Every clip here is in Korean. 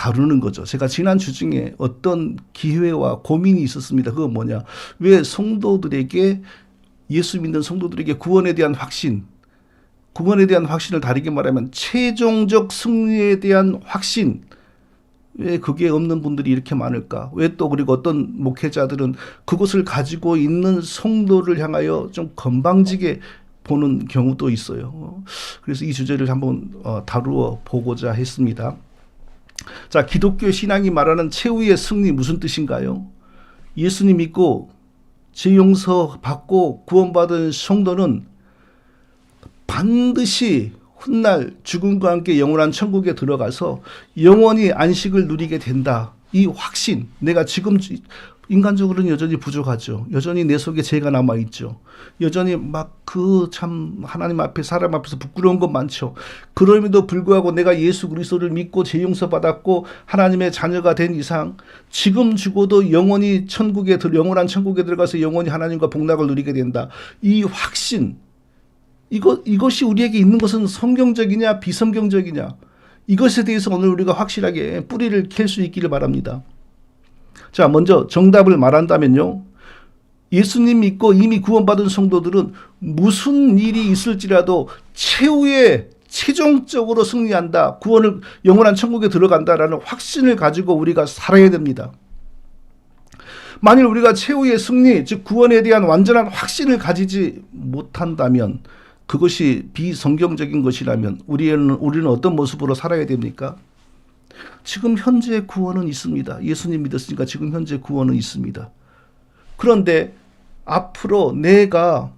다루는 거죠. 제가 지난 주 중에 어떤 기회와 고민이 있었습니다. 그건 뭐냐? 왜 성도들에게, 예수 믿는 성도들에게 구원에 대한 확신을 다르게 말하면 최종적 승리에 대한 확신, 왜 그게 없는 분들이 이렇게 많을까? 왜 또 그리고 어떤 목회자들은 그것을 가지고 있는 성도를 향하여 좀 건방지게 보는 경우도 있어요. 그래서 이 주제를 한번 다루어 보고자 했습니다. 자, 기독교 신앙이 말하는 최후의 승리 무슨 뜻인가요? 예수님 믿고 죄 용서 받고 구원받은 성도는 반드시 훗날 죽음과 함께 영원한 천국에 들어가서 영원히 안식을 누리게 된다. 이 확신, 내가 지금 인간적으로는 여전히 부족하죠. 여전히 내 속에 죄가 남아있죠. 여전히 막 참 하나님 앞에 사람 앞에서 부끄러운 것 많죠. 그럼에도 불구하고 내가 예수 그리스도를 믿고 죄 용서 받았고 하나님의 자녀가 된 이상 지금 죽어도 영원히 영원한 천국에 들어가서 영원히 하나님과 복락을 누리게 된다. 이 확신, 이것이 우리에게 있는 것은 성경적이냐 비성경적이냐, 이것에 대해서 오늘 우리가 확실하게 뿌리를 캘 수 있기를 바랍니다. 자, 먼저 정답을 말한다면요, 예수님 믿고 이미 구원받은 성도들은 무슨 일이 있을지라도 최후에 최종적으로 승리한다, 영원한 천국에 들어간다라는 확신을 가지고 우리가 살아야 됩니다. 만일 우리가 최후의 승리, 즉 구원에 대한 완전한 확신을 가지지 못한다면, 그것이 비성경적인 것이라면 우리는 어떤 모습으로 살아야 됩니까? 지금 현재 구원은 있습니다. 예수님 믿었으니까 지금 현재 구원은 있습니다. 그런데 앞으로 내가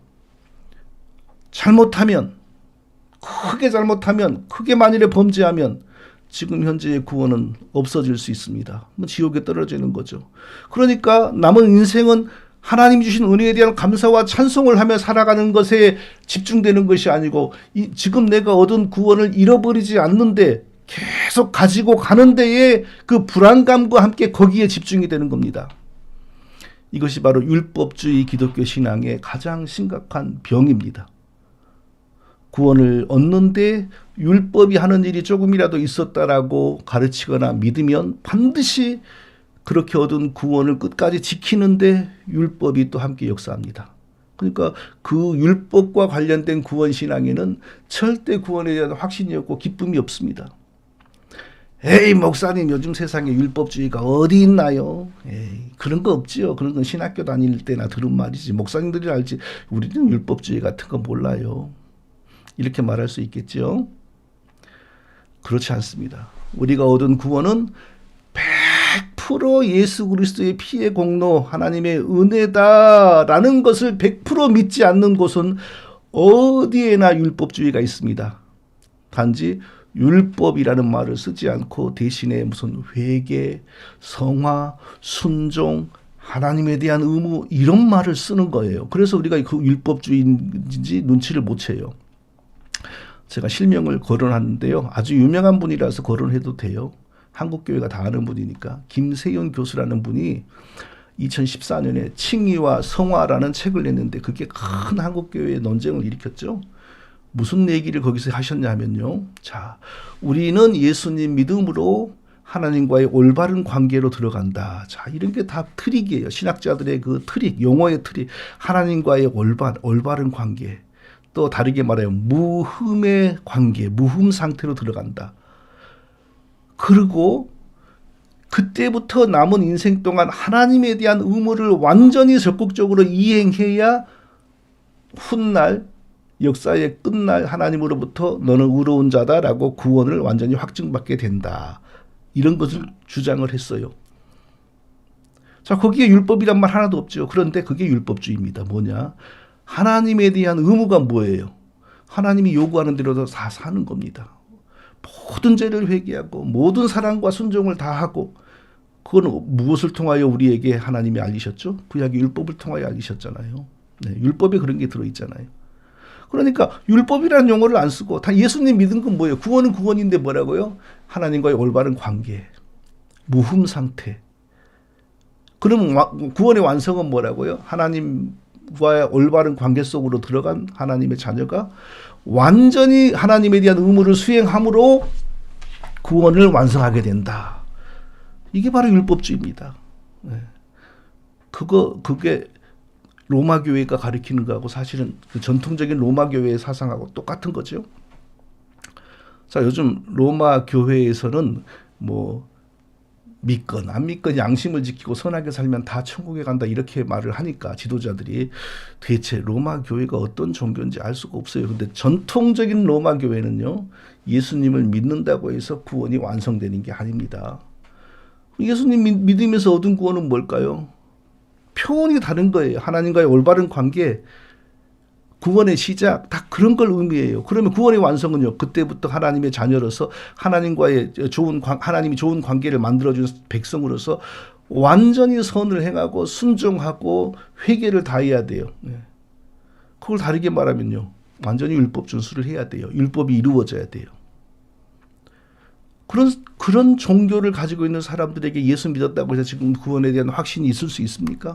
크게 만일에 범죄하면 지금 현재의 구원은 없어질 수 있습니다. 지옥에 떨어지는 거죠. 그러니까 남은 인생은 하나님 주신 은혜에 대한 감사와 찬송을 하며 살아가는 것에 집중되는 것이 아니고, 지금 내가 얻은 구원을 잃어버리지 않는데 계속 가지고 가는 데에 그 불안감과 함께 거기에 집중이 되는 겁니다. 이것이 바로 율법주의 기독교 신앙의 가장 심각한 병입니다. 구원을 얻는데 율법이 하는 일이 조금이라도 있었다라고 가르치거나 믿으면 반드시 그렇게 얻은 구원을 끝까지 지키는데 율법이 또 함께 역사합니다. 그러니까 그 율법과 관련된 구원 신앙에는 절대 구원에 대한 확신이 없고 기쁨이 없습니다. 에이, 목사님, 요즘 세상에 율법주의가 어디 있나요? 에이, 그런 거 없지요. 그런 건 신학교 다닐 때나 들은 말이지. 목사님들이 알지. 우리는 율법주의 같은 거 몰라요. 이렇게 말할 수 있겠죠. 그렇지 않습니다. 우리가 얻은 구원은 100% 예수 그리스도의 피의 공로, 하나님의 은혜다라는 것을 100% 믿지 않는 곳은 어디에나 율법주의가 있습니다. 단지 율법이라는 말을 쓰지 않고 대신에 무슨 회개, 성화, 순종, 하나님에 대한 의무, 이런 말을 쓰는 거예요. 그래서 우리가 그 율법주의인지 눈치를 못 채요. 제가 실명을 거론하는데요, 아주 유명한 분이라서 거론해도 돼요. 한국교회가 다 아는 분이니까. 김세윤 교수라는 분이 2014년에 칭의와 성화라는 책을 냈는데 그게 큰 한국교회의 논쟁을 일으켰죠. 무슨 얘기를 거기서 하셨냐 하면요, 자, 우리는 예수님 믿음으로 하나님과의 올바른 관계로 들어간다. 자, 이런 게 다 트릭이에요. 신학자들의 그 트릭, 용어의 트릭. 하나님과의 올바른 관계. 또 다르게 말하면 무흠의 관계, 무흠 상태로 들어간다. 그리고 그때부터 남은 인생 동안 하나님에 대한 의무를 완전히 적극적으로 이행해야 훗날 역사의 끝날 하나님으로부터 너는 의로운 자다라고 구원을 완전히 확증받게 된다. 이런 것을 주장을 했어요. 자, 거기에 율법이란 말 하나도 없죠. 그런데 그게 율법주의입니다. 뭐냐? 하나님에 대한 의무가 뭐예요? 하나님이 요구하는 대로 다 사는 겁니다. 모든 죄를 회개하고 모든 사랑과 순종을 다하고, 그건 무엇을 통하여 우리에게 하나님이 알리셨죠? 구약의 율법을 통하여 알리셨잖아요. 네, 율법에 그런 게 들어있잖아요. 그러니까 율법이라는 용어를 안 쓰고 다 예수님 믿은 건 뭐예요? 구원은 구원인데 뭐라고요? 하나님과의 올바른 관계, 무흠 상태. 그럼 구원의 완성은 뭐라고요? 하나님과의 올바른 관계 속으로 들어간 하나님의 자녀가 완전히 하나님에 대한 의무를 수행함으로 구원을 완성하게 된다. 이게 바로 율법주의입니다. 네. 그게 로마 교회가 가리키는 거하고 사실은 그 전통적인 로마 교회의 사상하고 똑같은 거죠. 자, 요즘 로마 교회에서는 뭐 믿건 안 믿건 양심을 지키고 선하게 살면 다 천국에 간다 이렇게 말을 하니까 지도자들이 대체 로마 교회가 어떤 종교인지 알 수가 없어요. 근데 전통적인 로마 교회는요, 예수님을 믿는다고 해서 구원이 완성되는 게 아닙니다. 예수님 믿으면서 얻은 구원은 뭘까요? 표현이 다른 거예요. 하나님과의 올바른 관계, 구원의 시작, 다 그런 걸 의미해요. 그러면 구원의 완성은요, 그때부터 하나님의 자녀로서 하나님과의 하나님이 좋은 관계를 만들어준 백성으로서 완전히 선을 행하고 순종하고 회개를 다해야 돼요. 그걸 다르게 말하면요, 완전히 율법 준수를 해야 돼요. 율법이 이루어져야 돼요. 그런 종교를 가지고 있는 사람들에게 예수 믿었다고 해서 지금 구원에 대한 확신이 있을 수 있습니까?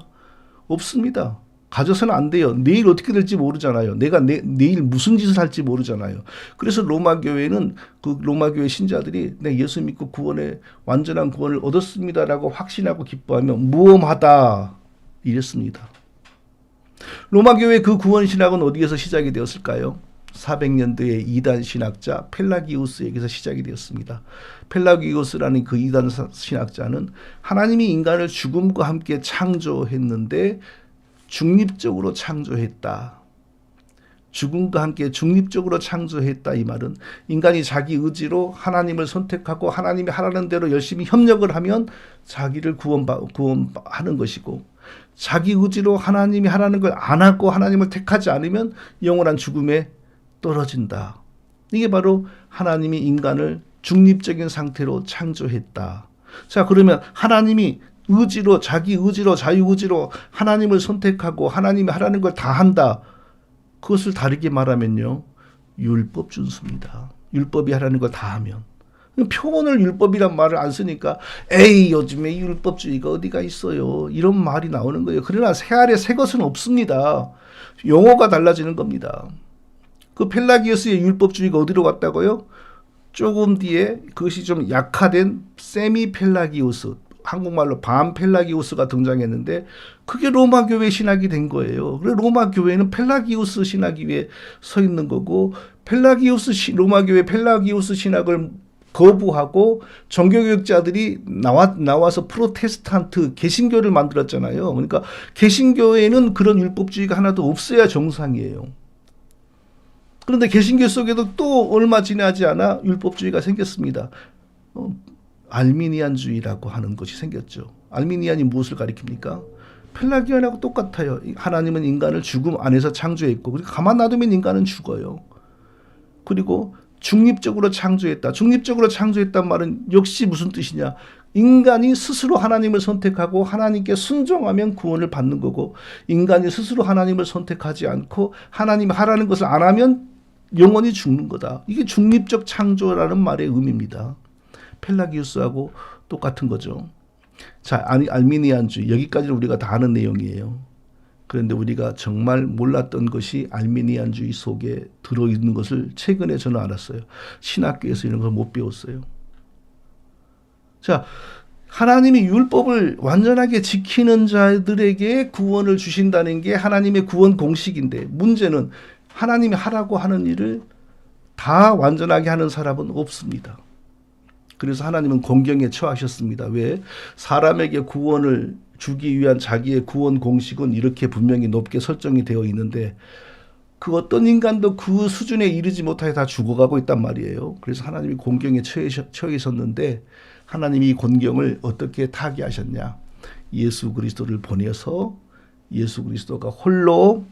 없습니다. 가져서는 안 돼요. 내일 어떻게 될지 모르잖아요. 내가 내일 무슨 짓을 할지 모르잖아요. 그래서 로마 교회는 그 로마 교회 신자들이 내 예수 믿고 완전한 구원을 얻었습니다라고 확신하고 기뻐하며 무엄하다 이랬습니다. 로마 교회 그 구원 신학은 어디에서 시작이 되었을까요? 400년대의 이단 신학자 펠라기우스에게서 시작이 되었습니다. 펠라기우스라는 그 이단 신학자는 하나님이 인간을 죽음과 함께 창조했는데 중립적으로 창조했다. 죽음과 함께 중립적으로 창조했다. 이 말은 인간이 자기 의지로 하나님을 선택하고 하나님이 하라는 대로 열심히 협력을 하면 자기를 구원하는 것이고, 자기 의지로 하나님이 하라는 걸 안 하고 하나님을 택하지 않으면 영원한 죽음에 떨어진다. 이게 바로 하나님이 인간을 중립적인 상태로 창조했다. 자, 그러면 하나님이 자기 의지로, 자유의지로 하나님을 선택하고 하나님이 하라는 걸 다 한다. 그것을 다르게 말하면요, 율법 준수입니다. 율법이 하라는 걸 다 하면. 표현을 율법이란 말을 안 쓰니까 에이 요즘에 율법주의가 어디가 있어요, 이런 말이 나오는 거예요. 그러나 새 아래 새 것은 없습니다. 용어가 달라지는 겁니다. 그 펠라기우스의 율법주의가 어디로 갔다고요? 조금 뒤에 그것이 좀 약화된 세미 펠라기우스, 한국말로 반 펠라기우스가 등장했는데 그게 로마 교회 신학이 된 거예요. 그래서 로마 교회는 펠라기우스 신학이 위에 서 있는 거고, 로마 교회 펠라기우스 신학을 거부하고 종교개혁자들이 나와서 프로테스탄트 개신교를 만들었잖아요. 그러니까 개신교에는 그런 율법주의가 하나도 없어야 정상이에요. 그런데 개신교 속에도 또 얼마 지나지 않아 율법주의가 생겼습니다. 알미니안주의라고 하는 것이 생겼죠. 알미니안이 무엇을 가리킵니까? 펠라기안하고 똑같아요. 하나님은 인간을 죽음 안에서 창조했고, 그리고 가만 놔두면 인간은 죽어요. 그리고 중립적으로 창조했다. 중립적으로 창조했단 말은 역시 무슨 뜻이냐? 인간이 스스로 하나님을 선택하고 하나님께 순종하면 구원을 받는 거고, 인간이 스스로 하나님을 선택하지 않고 하나님이 하라는 것을 안 하면 영원히 죽는 거다. 이게 중립적 창조라는 말의 의미입니다. 펠라기우스하고 똑같은 거죠. 자, 알미니안주의, 여기까지는 우리가 다 아는 내용이에요. 그런데 우리가 정말 몰랐던 것이 알미니안주의 속에 들어있는 것을 최근에 저는 알았어요. 신학교에서 이런 걸 못 배웠어요. 자, 하나님이 율법을 완전하게 지키는 자들에게 구원을 주신다는 게 하나님의 구원 공식인데, 문제는 하나님이 하라고 하는 일을 다 완전하게 하는 사람은 없습니다. 그래서 하나님은 공경에 처하셨습니다. 왜? 사람에게 구원을 주기 위한 자기의 구원 공식은 이렇게 분명히 높게 설정이 되어 있는데, 그 어떤 인간도 그 수준에 이르지 못하여 다 죽어가고 있단 말이에요. 그래서 하나님이 공경에 처하셨는데, 하나님이 이 공경을 어떻게 타개하셨냐? 예수 그리스도를 보내서 예수 그리스도가 홀로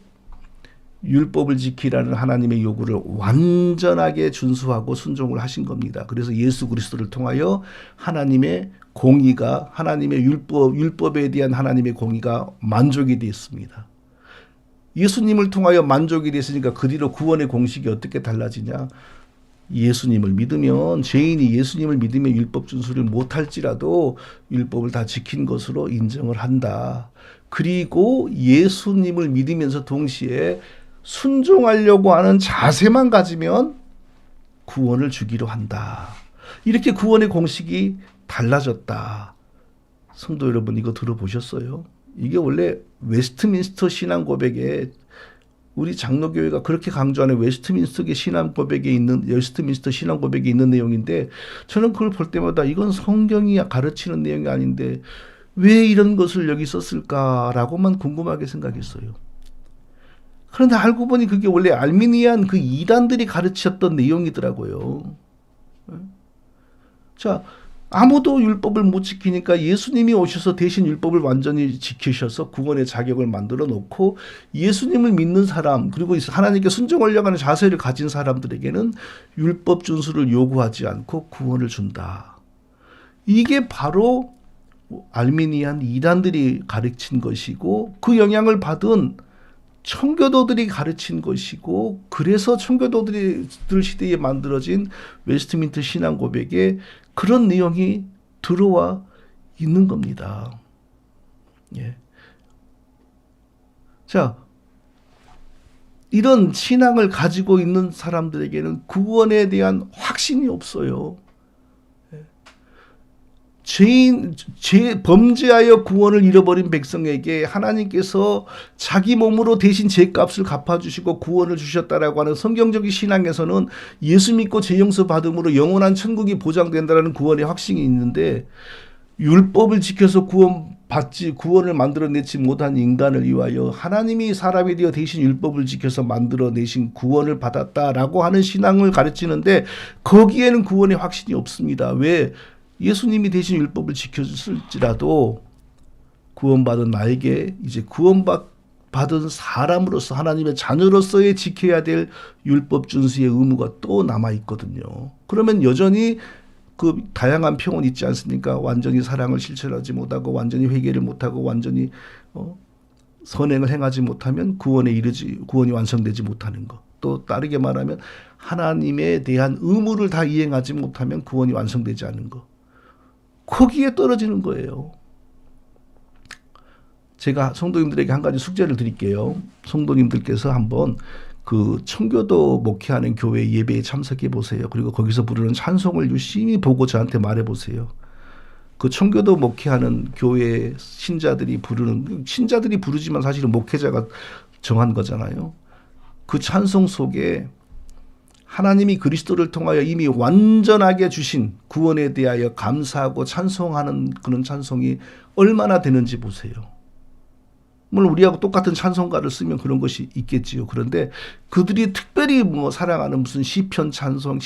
율법을 지키라는 하나님의 요구를 완전하게 준수하고 순종을 하신 겁니다. 그래서 예수 그리스도를 통하여 하나님의 공의가, 하나님의 율법에 대한 하나님의 공의가 만족이 되었습니다. 예수님을 통하여 만족이 됐으니까 그 뒤로 구원의 공식이 어떻게 달라지냐? 예수님을 믿으면, 죄인이 예수님을 믿으면 율법 준수를 못할지라도 율법을 다 지킨 것으로 인정을 한다. 그리고 예수님을 믿으면서 동시에 순종하려고 하는 자세만 가지면 구원을 주기로 한다. 이렇게 구원의 공식이 달라졌다. 성도 여러분, 이거 들어보셨어요? 이게 원래 웨스트민스터 신앙 고백에, 우리 장로교회가 그렇게 강조하는 웨스트민스터 신앙 고백에 있는 내용인데, 저는 그걸 볼 때마다 이건 성경이 가르치는 내용이 아닌데 왜 이런 것을 여기 썼을까라고만 궁금하게 생각했어요. 그런데 알고 보니 그게 원래 알미니안 그 이단들이 가르쳤던 내용이더라고요. 자, 아무도 율법을 못 지키니까 예수님이 오셔서 대신 율법을 완전히 지키셔서 구원의 자격을 만들어 놓고, 예수님을 믿는 사람, 그리고 하나님께 순종하려고 하는 자세를 가진 사람들에게는 율법 준수를 요구하지 않고 구원을 준다. 이게 바로 알미니안 이단들이 가르친 것이고, 그 영향을 받은 청교도들이 가르친 것이고, 그래서 청교도들 시대에 만들어진 웨스트민스터 신앙 고백에 그런 내용이 들어와 있는 겁니다. 예. 자, 이런 신앙을 가지고 있는 사람들에게는 구원에 대한 확신이 없어요. 범죄하여 구원을 잃어버린 백성에게 하나님께서 자기 몸으로 대신 죄값을 갚아주시고 구원을 주셨다라고 하는 성경적인 신앙에서는 예수 믿고 죄 용서 받음으로 영원한 천국이 보장된다는 구원의 확신이 있는데, 율법을 지켜서 구원을 만들어내지 못한 인간을 위하여 하나님이 사람이 되어 대신 율법을 지켜서 만들어내신 구원을 받았다라고 하는 신앙을 가르치는데, 거기에는 구원의 확신이 없습니다. 왜? 예수님이 대신 율법을 지켰을지라도 구원받은 나에게 이제 구원받은 사람으로서, 하나님의 자녀로서의 지켜야 될 율법 준수의 의무가 또 남아있거든요. 그러면 여전히 그 다양한 평은 있지 않습니까? 완전히 사랑을 실천하지 못하고, 완전히 회개를 못하고, 완전히 선행을 행하지 못하면 구원이 완성되지 못하는 것. 또 다르게 말하면 하나님에 대한 의무를 다 이행하지 못하면 구원이 완성되지 않는 것. 거기에 떨어지는 거예요. 제가 성도님들에게 한 가지 숙제를 드릴게요. 성도님들께서 한번 그 청교도 목회하는 교회 예배에 참석해 보세요. 그리고 거기서 부르는 찬송을 유심히 보고 저한테 말해 보세요. 그 청교도 목회하는 교회 신자들이 부르지만 사실은 목회자가 정한 거잖아요. 그 찬송 속에 하나님이 그리스도를 통하여 이미 완전하게 주신 구원에 대하여 감사하고 찬송하는 그런 찬송이 얼마나 되는지 보세요. 물론 우리하고 똑같은 찬송가를 쓰면 그런 것이 있겠지요. 그런데 그들이 특별히 사랑하는 무슨 시편 찬송,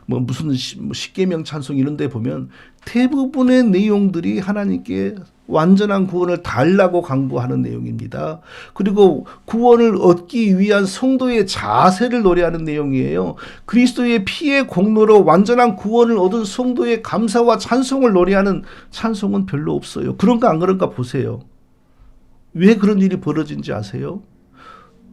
무슨 십계명 찬송 이런 데 보면 대부분의 내용들이 하나님께 완전한 구원을 달라고 강구하는 내용입니다. 그리고 구원을 얻기 위한 성도의 자세를 노래하는 내용이에요. 그리스도의 피의 공로로 완전한 구원을 얻은 성도의 감사와 찬송을 노래하는 찬송은 별로 없어요. 그런가 안 그런가 보세요. 왜 그런 일이 벌어진지 아세요?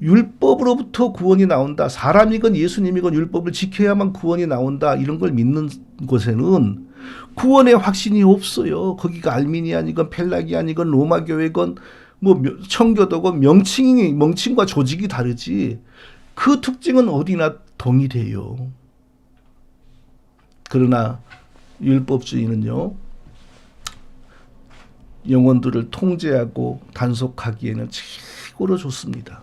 율법으로부터 구원이 나온다. 사람이건 예수님이건 율법을 지켜야만 구원이 나온다. 이런 걸 믿는 곳에는 구원의 확신이 없어요. 거기가 알미니안이건 펠라기안이건 로마교회건 청교도건 명칭과 조직이 다르지 그 특징은 어디나 동일해요. 그러나 율법주의는요, 영혼들을 통제하고 단속하기에는 최고로 좋습니다.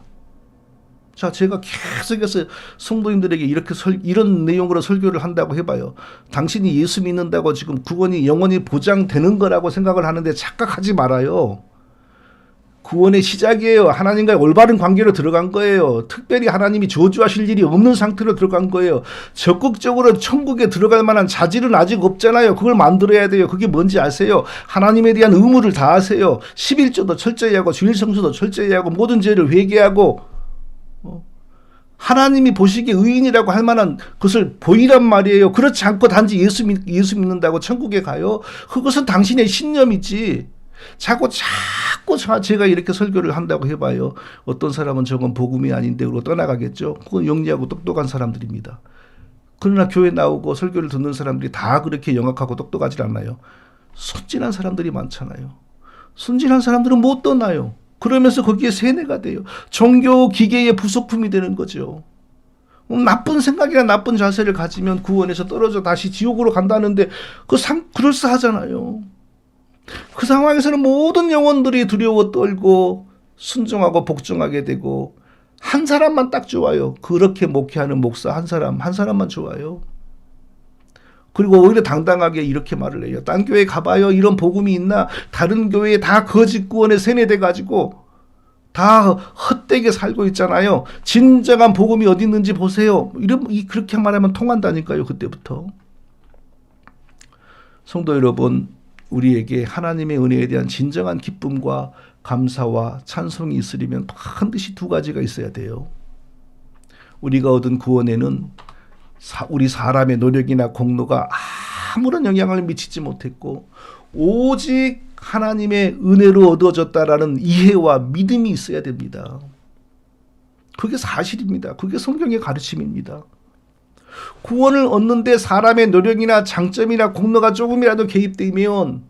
자, 제가 계속해서 성도님들에게 이런 내용으로 설교를 한다고 해봐요. 당신이 예수 믿는다고 지금 구원이 영원히 보장되는 거라고 생각을 하는데 착각하지 말아요. 구원의 시작이에요. 하나님과의 올바른 관계로 들어간 거예요. 특별히 하나님이 저주하실 일이 없는 상태로 들어간 거예요. 적극적으로 천국에 들어갈 만한 자질은 아직 없잖아요. 그걸 만들어야 돼요. 그게 뭔지 아세요? 하나님에 대한 의무를 다하세요. 11조도 철저히 하고 주일 성수도 철저히 하고 모든 죄를 회개하고 하나님이 보시기에 의인이라고 할 만한 것을 보이란 말이에요. 그렇지 않고 단지 예수 믿는다고 천국에 가요? 그것은 당신의 신념이지. 자꾸 제가 이렇게 설교를 한다고 해봐요. 어떤 사람은 저건 복음이 아닌데 그러고 떠나가겠죠. 그건 영리하고 똑똑한 사람들입니다. 그러나 교회 나오고 설교를 듣는 사람들이 다 그렇게 영악하고 똑똑하지 않나요? 순진한 사람들이 많잖아요. 순진한 사람들은 못 떠나요. 그러면서 거기에 세뇌가 돼요. 종교 기계의 부속품이 되는 거죠. 나쁜 생각이나 나쁜 자세를 가지면 구원에서 떨어져 다시 지옥으로 간다는데 그럴싸하잖아요. 그 상황에서는 모든 영혼들이 두려워 떨고 순종하고 복종하게 되고 한 사람만 딱 좋아요. 그렇게 목회하는 목사 한 사람만 좋아요. 그리고 오히려 당당하게 이렇게 말을 해요. 딴 교회 가봐요. 이런 복음이 있나? 다른 교회에 다 거짓 구원에 세뇌돼 가지고 다 헛되게 살고 있잖아요. 진정한 복음이 어디 있는지 보세요. 그렇게 말하면 통한다니까요. 그때부터. 성도 여러분, 우리에게 하나님의 은혜에 대한 진정한 기쁨과 감사와 찬송이 있으려면 반드시 두 가지가 있어야 돼요. 우리가 얻은 구원에는 우리 사람의 노력이나 공로가 아무런 영향을 미치지 못했고 오직 하나님의 은혜로 얻어졌다라는 이해와 믿음이 있어야 됩니다. 그게 사실입니다. 그게 성경의 가르침입니다. 구원을 얻는데 사람의 노력이나 장점이나 공로가 조금이라도 개입되면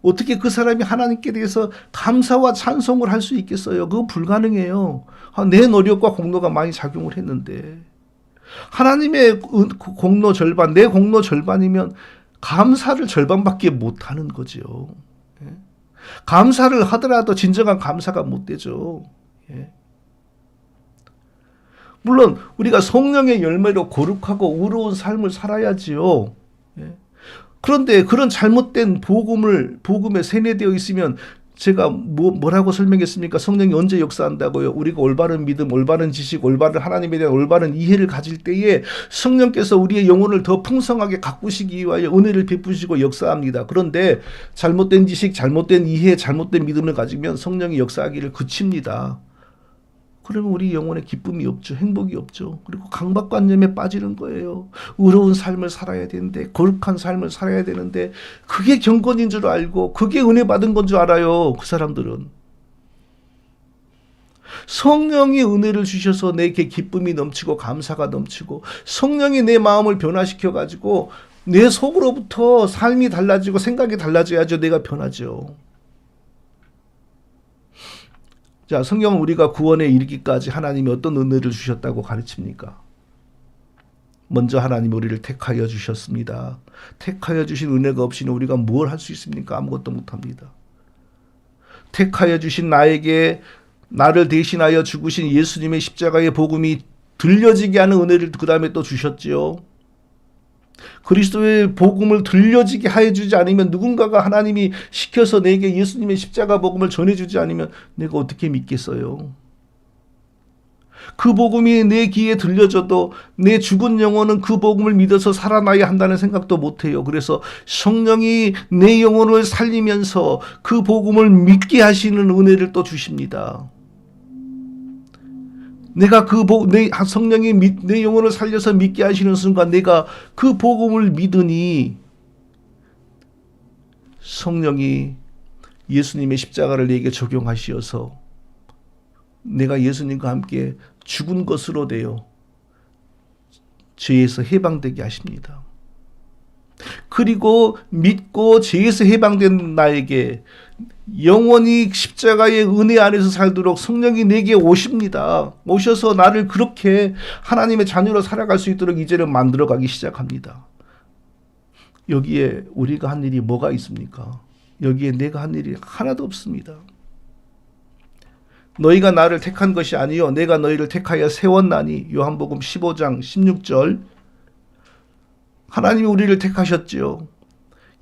어떻게 그 사람이 하나님께 대해서 감사와 찬송을 할 수 있겠어요? 그거 불가능해요. 내 노력과 공로가 많이 작용을 했는데 하나님의 공로 절반, 내 공로 절반이면 감사를 절반밖에 못하는 거죠. 감사를 하더라도 진정한 감사가 못 되죠. 물론 우리가 성령의 열매로 거룩하고 의로운 삶을 살아야지요. 그런데 그런 잘못된 복음에 세뇌되어 있으면 제가 뭐라고 설명했습니까? 성령이 언제 역사한다고요? 우리가 올바른 믿음, 올바른 지식, 올바른 하나님에 대한 올바른 이해를 가질 때에 성령께서 우리의 영혼을 더 풍성하게 가꾸시기 위하여 은혜를 베푸시고 역사합니다. 그런데 잘못된 지식, 잘못된 이해, 잘못된 믿음을 가지면 성령이 역사하기를 그칩니다. 그러면 우리 영혼에 기쁨이 없죠. 행복이 없죠. 그리고 강박관념에 빠지는 거예요. 의로운 삶을 살아야 되는데, 거룩한 삶을 살아야 되는데, 그게 경건인 줄 알고, 그게 은혜 받은 건 줄 알아요. 그 사람들은. 성령이 은혜를 주셔서 내게 기쁨이 넘치고 감사가 넘치고 성령이 내 마음을 변화시켜가지고 내 속으로부터 삶이 달라지고 생각이 달라져야죠. 내가 변하죠. 자, 성경은 우리가 구원에 이르기까지 하나님이 어떤 은혜를 주셨다고 가르칩니까? 먼저 하나님이 우리를 택하여 주셨습니다. 택하여 주신 은혜가 없이는 우리가 뭘 할 수 있습니까? 아무것도 못합니다. 택하여 주신 나를 대신하여 죽으신 예수님의 십자가의 복음이 들려지게 하는 은혜를 그 다음에 또 주셨지요. 그리스도의 복음을 들려지게 해주지 않으면 누군가가 하나님이 시켜서 내게 예수님의 십자가 복음을 전해주지 않으면 내가 어떻게 믿겠어요? 그 복음이 내 귀에 들려져도 내 죽은 영혼은 그 복음을 믿어서 살아나야 한다는 생각도 못해요. 그래서 성령이 내 영혼을 살리면서 그 복음을 믿게 하시는 은혜를 또 주십니다. 내가 성령이 내 영혼을 살려서 믿게 하시는 순간 내가 그 복음을 믿으니 성령이 예수님의 십자가를 내게 적용하시어서 내가 예수님과 함께 죽은 것으로 되어 죄에서 해방되게 하십니다. 그리고 믿고 죄에서 해방된 나에게 영원히 십자가의 은혜 안에서 살도록 성령이 내게 오십니다. 오셔서 나를 그렇게 하나님의 자녀로 살아갈 수 있도록 이제는 만들어가기 시작합니다. 여기에 우리가 한 일이 뭐가 있습니까? 여기에 내가 한 일이 하나도 없습니다. 너희가 나를 택한 것이 아니요 내가 너희를 택하여 세웠나니 요한복음 15장 16절. 하나님이 우리를 택하셨지요.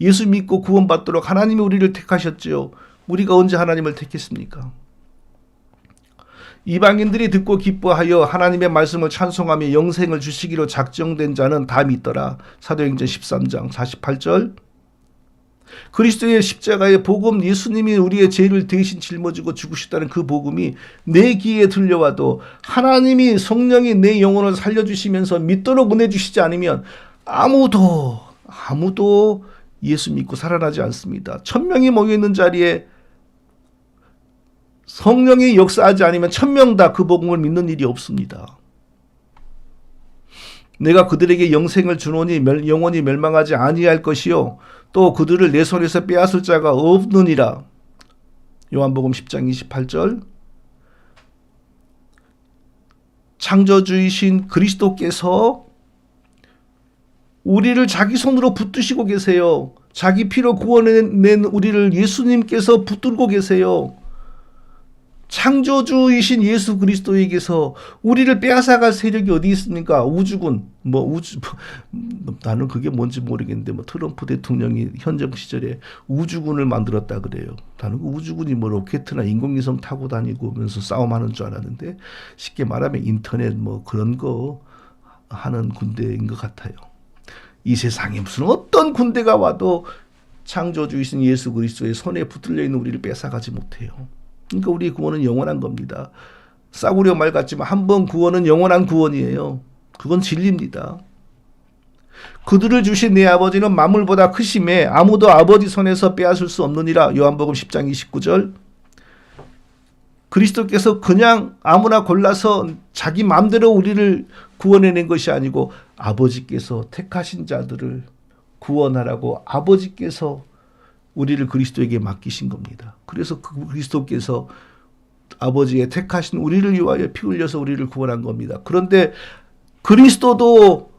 예수 믿고 구원받도록 하나님이 우리를 택하셨지요. 우리가 언제 하나님을 택했습니까? 이방인들이 듣고 기뻐하여 하나님의 말씀을 찬송하며 영생을 주시기로 작정된 자는 다 믿더라. 사도행전 13장 48절. 그리스도의 십자가의 복음, 예수님이 우리의 죄를 대신 짊어지고 죽으셨다는 그 복음이 내 귀에 들려와도 하나님이 성령이 내 영혼을 살려주시면서 믿도록 은혜 주시지 않으면 아무도 예수 믿고 살아나지 않습니다. 1000명이 모여있는 자리에 성령이 역사하지 않으면 1000명 다 그 복음을 믿는 일이 없습니다. 내가 그들에게 영생을 주노니 영원히 멸망하지 아니할 것이요 또 그들을 내 손에서 빼앗을 자가 없느니라. 요한복음 10장 28절. 창조주이신 그리스도께서 우리를 자기 손으로 붙드시고 계세요. 자기 피로 구원해낸 우리를 예수님께서 붙들고 계세요. 창조주이신 예수 그리스도에게서 우리를 빼앗아갈 세력이 어디 있습니까? 우주군, 나는 그게 뭔지 모르겠는데, 트럼프 대통령이 현정 시절에 우주군을 만들었다 그래요. 나는 그 우주군이 로켓이나 인공위성 타고 다니면서 싸움하는 줄 알았는데, 쉽게 말하면 인터넷 그런 거 하는 군대인 것 같아요. 이 세상에 무슨 어떤 군대가 와도 창조주이신 예수 그리스도의 손에 붙들려 있는 우리를 뺏어가지 못해요. 그러니까 우리의 구원은 영원한 겁니다. 싸구려 말 같지만 한 번 구원은 영원한 구원이에요. 그건 진리입니다. 그들을 주신 내 아버지는 만물보다 크심에 아무도 아버지 손에서 빼앗을 수 없느니라. 요한복음 10장 29절. 그리스도께서 그냥 아무나 골라서 자기 마음대로 우리를 구원해낸 것이 아니고 아버지께서 택하신 자들을 구원하라고 아버지께서 우리를 그리스도에게 맡기신 겁니다. 그래서 그리스도께서 아버지의 택하신 우리를 위하여 피 흘려서 우리를 구원한 겁니다. 그런데 그리스도도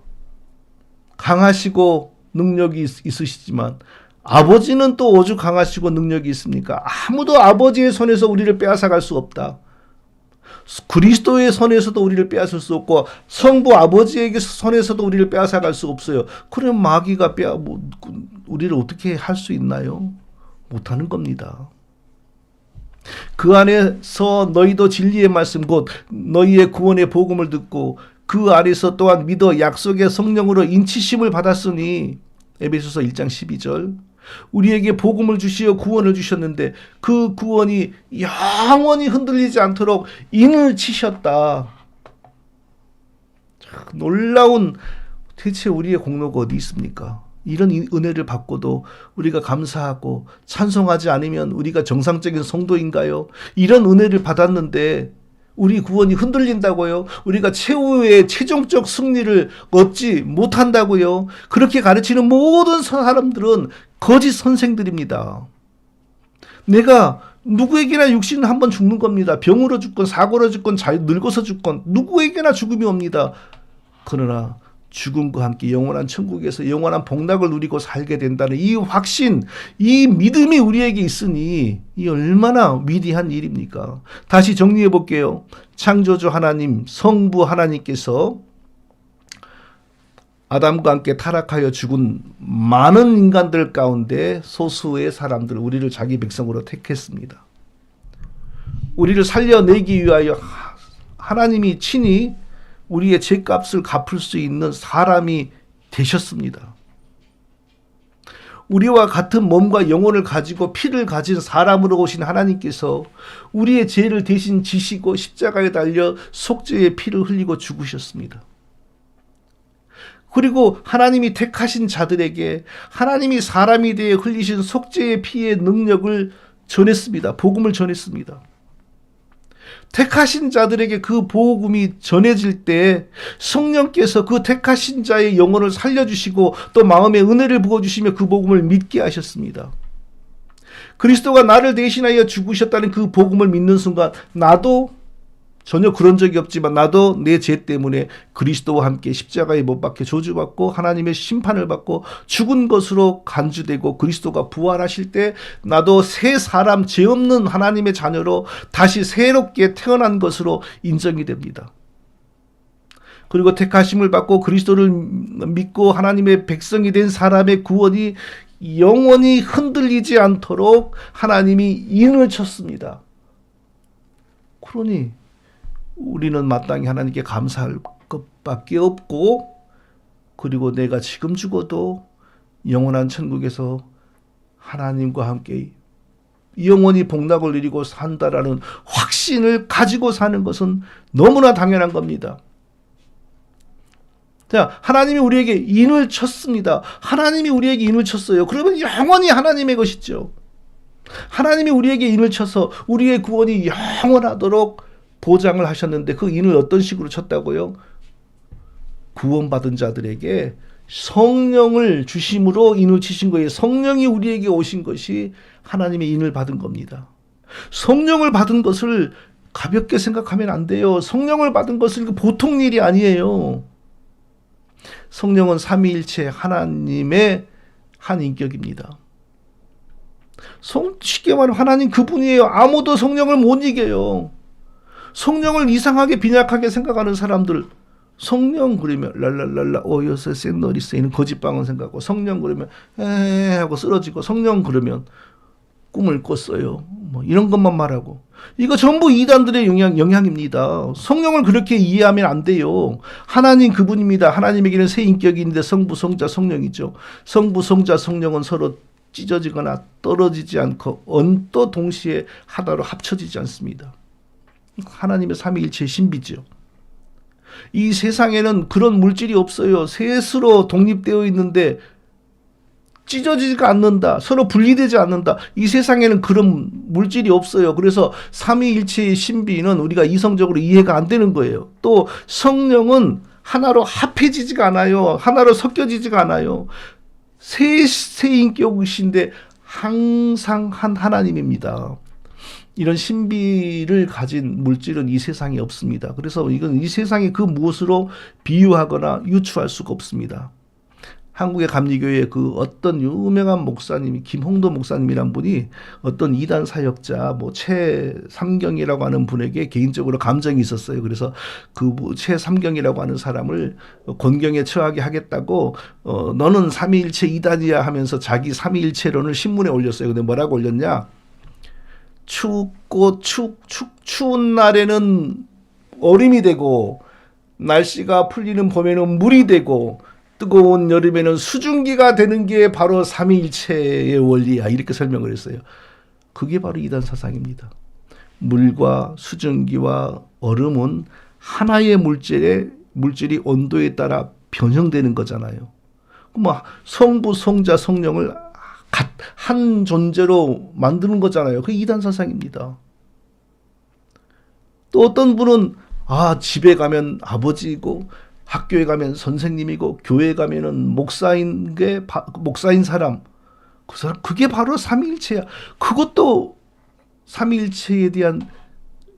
강하시고 능력이 있으시지만 아버지는 또 오죽 강하시고 능력이 있습니까? 아무도 아버지의 손에서 우리를 빼앗아갈 수 없다. 그리스도의 손에서도 우리를 빼앗을 수 없고 성부 아버지의 손에서도 우리를 빼앗아갈 수 없어요. 그럼 마귀가 우리를 어떻게 할 수 있나요? 못하는 겁니다. 그 안에서 너희도 진리의 말씀 곧 너희의 구원의 복음을 듣고 그 안에서 또한 믿어 약속의 성령으로 인치심을 받았으니 에베소서 1장 12절. 우리에게 복음을 주시어 구원을 주셨는데 그 구원이 영원히 흔들리지 않도록 인을 치셨다. 놀라운, 대체 우리의 공로가 어디 있습니까? 이런 은혜를 받고도 우리가 감사하고 찬송하지 않으면 우리가 정상적인 성도인가요? 이런 은혜를 받았는데 우리 구원이 흔들린다고요? 우리가 최후의 최종적 승리를 얻지 못한다고요? 그렇게 가르치는 모든 사람들은 거짓 선생들입니다. 내가 누구에게나 육신은 한번 죽는 겁니다. 병으로 죽건 사고로 죽건 늙어서 죽건 누구에게나 죽음이 옵니다. 그러나 죽음과 함께 영원한 천국에서 영원한 복락을 누리고 살게 된다는 이 확신, 이 믿음이 우리에게 있으니 이 얼마나 위대한 일입니까? 다시 정리해 볼게요. 창조주 하나님, 성부 하나님께서 아담과 함께 타락하여 죽은 많은 인간들 가운데 소수의 사람들, 우리를 자기 백성으로 택했습니다. 우리를 살려내기 위하여 하나님이 친히 우리의 죄값을 갚을 수 있는 사람이 되셨습니다. 우리와 같은 몸과 영혼을 가지고 피를 가진 사람으로 오신 하나님께서 우리의 죄를 대신 지시고 십자가에 달려 속죄의 피를 흘리고 죽으셨습니다. 그리고 하나님이 택하신 자들에게 하나님이 사람이 되어 흘리신 속죄의 피의 능력을 전했습니다. 복음을 전했습니다. 택하신 자들에게 그 복음이 전해질 때 성령께서 그 택하신 자의 영혼을 살려주시고 또 마음에 은혜를 부어주시며 그 복음을 믿게 하셨습니다. 그리스도가 나를 대신하여 죽으셨다는 그 복음을 믿는 순간 나도 전혀 그런 적이 없지만 나도 내 죄 때문에 그리스도와 함께 십자가에 못 박혀 저주받고 하나님의 심판을 받고 죽은 것으로 간주되고 그리스도가 부활하실 때 나도 새 사람, 죄 없는 하나님의 자녀로 다시 새롭게 태어난 것으로 인정이 됩니다. 그리고 택하심을 받고 그리스도를 믿고 하나님의 백성이 된 사람의 구원이 영원히 흔들리지 않도록 하나님이 인을 쳤습니다. 그러니 우리는 마땅히 하나님께 감사할 것밖에 없고, 그리고 내가 지금 죽어도 영원한 천국에서 하나님과 함께 영원히 복락을 누리고 산다라는 확신을 가지고 사는 것은 너무나 당연한 겁니다. 자, 하나님이 우리에게 인을 쳤습니다. 하나님이 우리에게 인을 쳤어요. 그러면 영원히 하나님의 것이죠. 하나님이 우리에게 인을 쳐서 우리의 구원이 영원하도록 보장을 하셨는데 그 인을 어떤 식으로 쳤다고요? 구원받은 자들에게 성령을 주심으로 인을 치신 거예요. 성령이 우리에게 오신 것이 하나님의 인을 받은 겁니다. 성령을 받은 것을 가볍게 생각하면 안 돼요. 성령을 받은 것은 보통 일이 아니에요. 성령은 삼위일체 하나님의 한 인격입니다. 쉽게 말하면 하나님 그분이에요. 아무도 성령을 못 이겨요. 성령을 이상하게 빈약하게 생각하는 사람들, 성령 그러면 랄랄랄라 오여서 샌너리스 이는 거짓방언 생각하고, 성령 그러면 에 하고 쓰러지고, 성령 그러면 꿈을 꿨어요. 뭐 이런 것만 말하고, 이거 전부 이단들의 영향입니다. 성령을 그렇게 이해하면 안 돼요. 하나님 그분입니다. 하나님에게는 세 인격이 있는데 성부, 성자, 성령이죠. 성부, 성자, 성령은 서로 찢어지거나 떨어지지 않고 언또 동시에 하나로 합쳐지지 않습니다. 하나님의 삼위일체의 신비죠. 이 세상에는 그런 물질이 없어요. 셋으로 독립되어 있는데 찢어지지가 않는다. 서로 분리되지 않는다. 이 세상에는 그런 물질이 없어요. 그래서 삼위일체의 신비는 우리가 이성적으로 이해가 안 되는 거예요. 또 성령은 하나로 합해지지가 않아요. 하나로 섞여지지가 않아요. 세 인격이신데 항상 한 하나님입니다. 이런 신비를 가진 물질은 이 세상에 없습니다. 그래서 이건 이 세상에 그 무엇으로 비유하거나 유추할 수가 없습니다. 한국의 감리교회 그 어떤 유명한 목사님이, 김홍도 목사님이란 분이 어떤 이단 사역자 최삼경이라고 하는 분에게 개인적으로 감정이 있었어요. 그래서 그 최삼경이라고 하는 사람을 곤경에 처하게 하겠다고 너는 삼위일체 이단이야 하면서 자기 삼위일체론을 신문에 올렸어요. 근데 뭐라고 올렸냐? 추운 날에는 얼음이 되고, 날씨가 풀리는 봄에는 물이 되고, 뜨거운 여름에는 수증기가 되는 게 바로 삼위일체의 원리야. 이렇게 설명을 했어요. 그게 바로 이단 사상입니다. 물과 수증기와 얼음은 하나의 물질이 온도에 따라 변형되는 거잖아요. 성부, 성자, 성령을 한 존재로 만드는 거잖아요. 그게 이단 사상입니다. 또 어떤 분은 집에 가면 아버지이고, 학교에 가면 선생님이고, 교회에 가면은 목사인 사람, 그게 바로 삼위일체야. 그것도 삼위일체에 대한,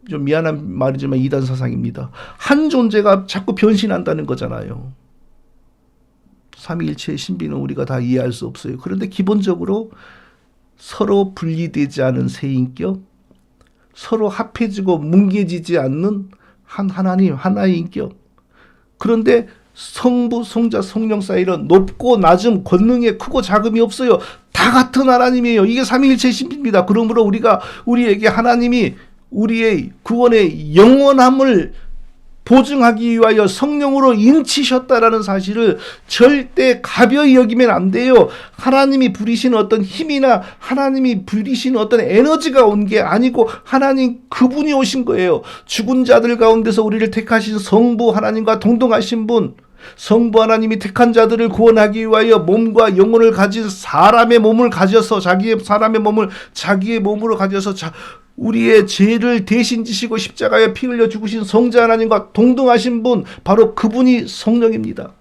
좀 미안한 말이지만 이단 사상입니다. 한 존재가 자꾸 변신한다는 거잖아요. 삼위일체의 신비는 우리가 다 이해할 수 없어요. 그런데 기본적으로 서로 분리되지 않은 세 인격, 서로 합해지고 뭉개지지 않는 한 하나님, 하나의 인격. 그런데 성부, 성자, 성령 사이는 높고 낮음, 권능에 크고 작음이 없어요. 다 같은 하나님이에요. 이게 삼위일체의 신비입니다. 그러므로 우리에게 하나님이 우리의 구원의 영원함을 보증하기 위하여 성령으로 인치셨다라는 사실을 절대 가벼이 여기면 안 돼요. 하나님이 부리시는 어떤 힘이나 하나님이 부리시는 어떤 에너지가 온 게 아니고 하나님 그분이 오신 거예요. 죽은 자들 가운데서 우리를 택하신 성부 하나님과 동등하신 분, 성부 하나님이 택한 자들을 구원하기 위하여 몸과 영혼을 가진 사람의 몸을 가져서 자기의 몸으로 가져서 우리의 죄를 대신 지시고 십자가에 피 흘려 죽으신 성자 하나님과 동등하신 분, 바로 그분이 성령입니다.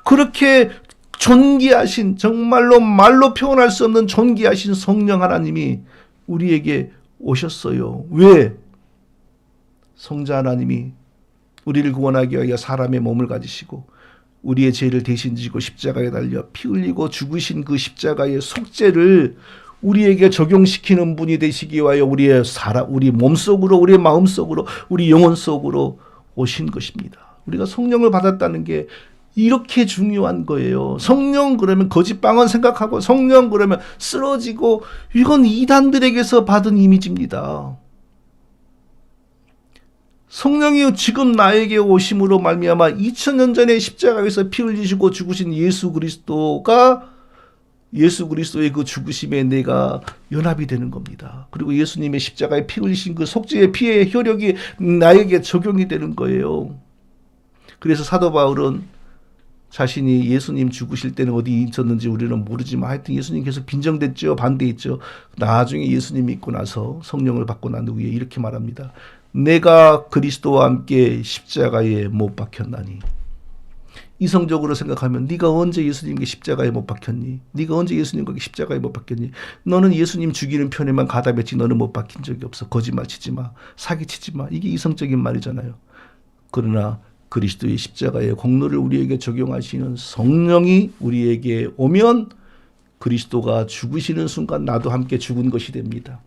그렇게 존귀하신, 정말로 말로 표현할 수 없는 존귀하신 성령 하나님이 우리에게 오셨어요. 왜? 성자 하나님이 우리를 구원하기 위하여 사람의 몸을 가지시고 우리의 죄를 대신 지시고 십자가에 달려 피 흘리고 죽으신 그 십자가의 속죄를 우리에게 적용시키는 분이 되시기 위하여 우리 몸속으로, 우리의 마음속으로, 우리 영혼 속으로 오신 것입니다. 우리가 성령을 받았다는 게 이렇게 중요한 거예요. 성령 그러면 거짓방언 생각하고, 성령 그러면 쓰러지고, 이건 이단들에게서 받은 이미지입니다. 성령이 지금 나에게 오심으로 말미암아 2000년 전에 십자가에서 피 흘리시고 죽으신 예수 그리스도의 그 죽으심에 내가 연합이 되는 겁니다. 그리고 예수님의 십자가에 피 흘리신 그 속죄의 피의 효력이 나에게 적용이 되는 거예요. 그래서 사도 바울은 자신이 예수님 죽으실 때는 어디 있었는지 우리는 모르지만 하여튼 예수님 계속 빈정댔죠. 반대했죠. 나중에 예수님 믿고 나서 성령을 받고 난 후에 이렇게 말합니다. 내가 그리스도와 함께 십자가에 못 박혔나니. 이성적으로 생각하면 네가 언제 예수님께 십자가에 못 박혔니? 네가 언제 예수님과 십자가에 못 박혔니? 너는 예수님 죽이는 편에만 가담했지 너는 못 박힌 적이 없어. 거짓말 치지 마. 사기치지 마. 이게 이성적인 말이잖아요. 그러나 그리스도의 십자가의 공로를 우리에게 적용하시는 성령이 우리에게 오면 그리스도가 죽으시는 순간 나도 함께 죽은 것이 됩니다.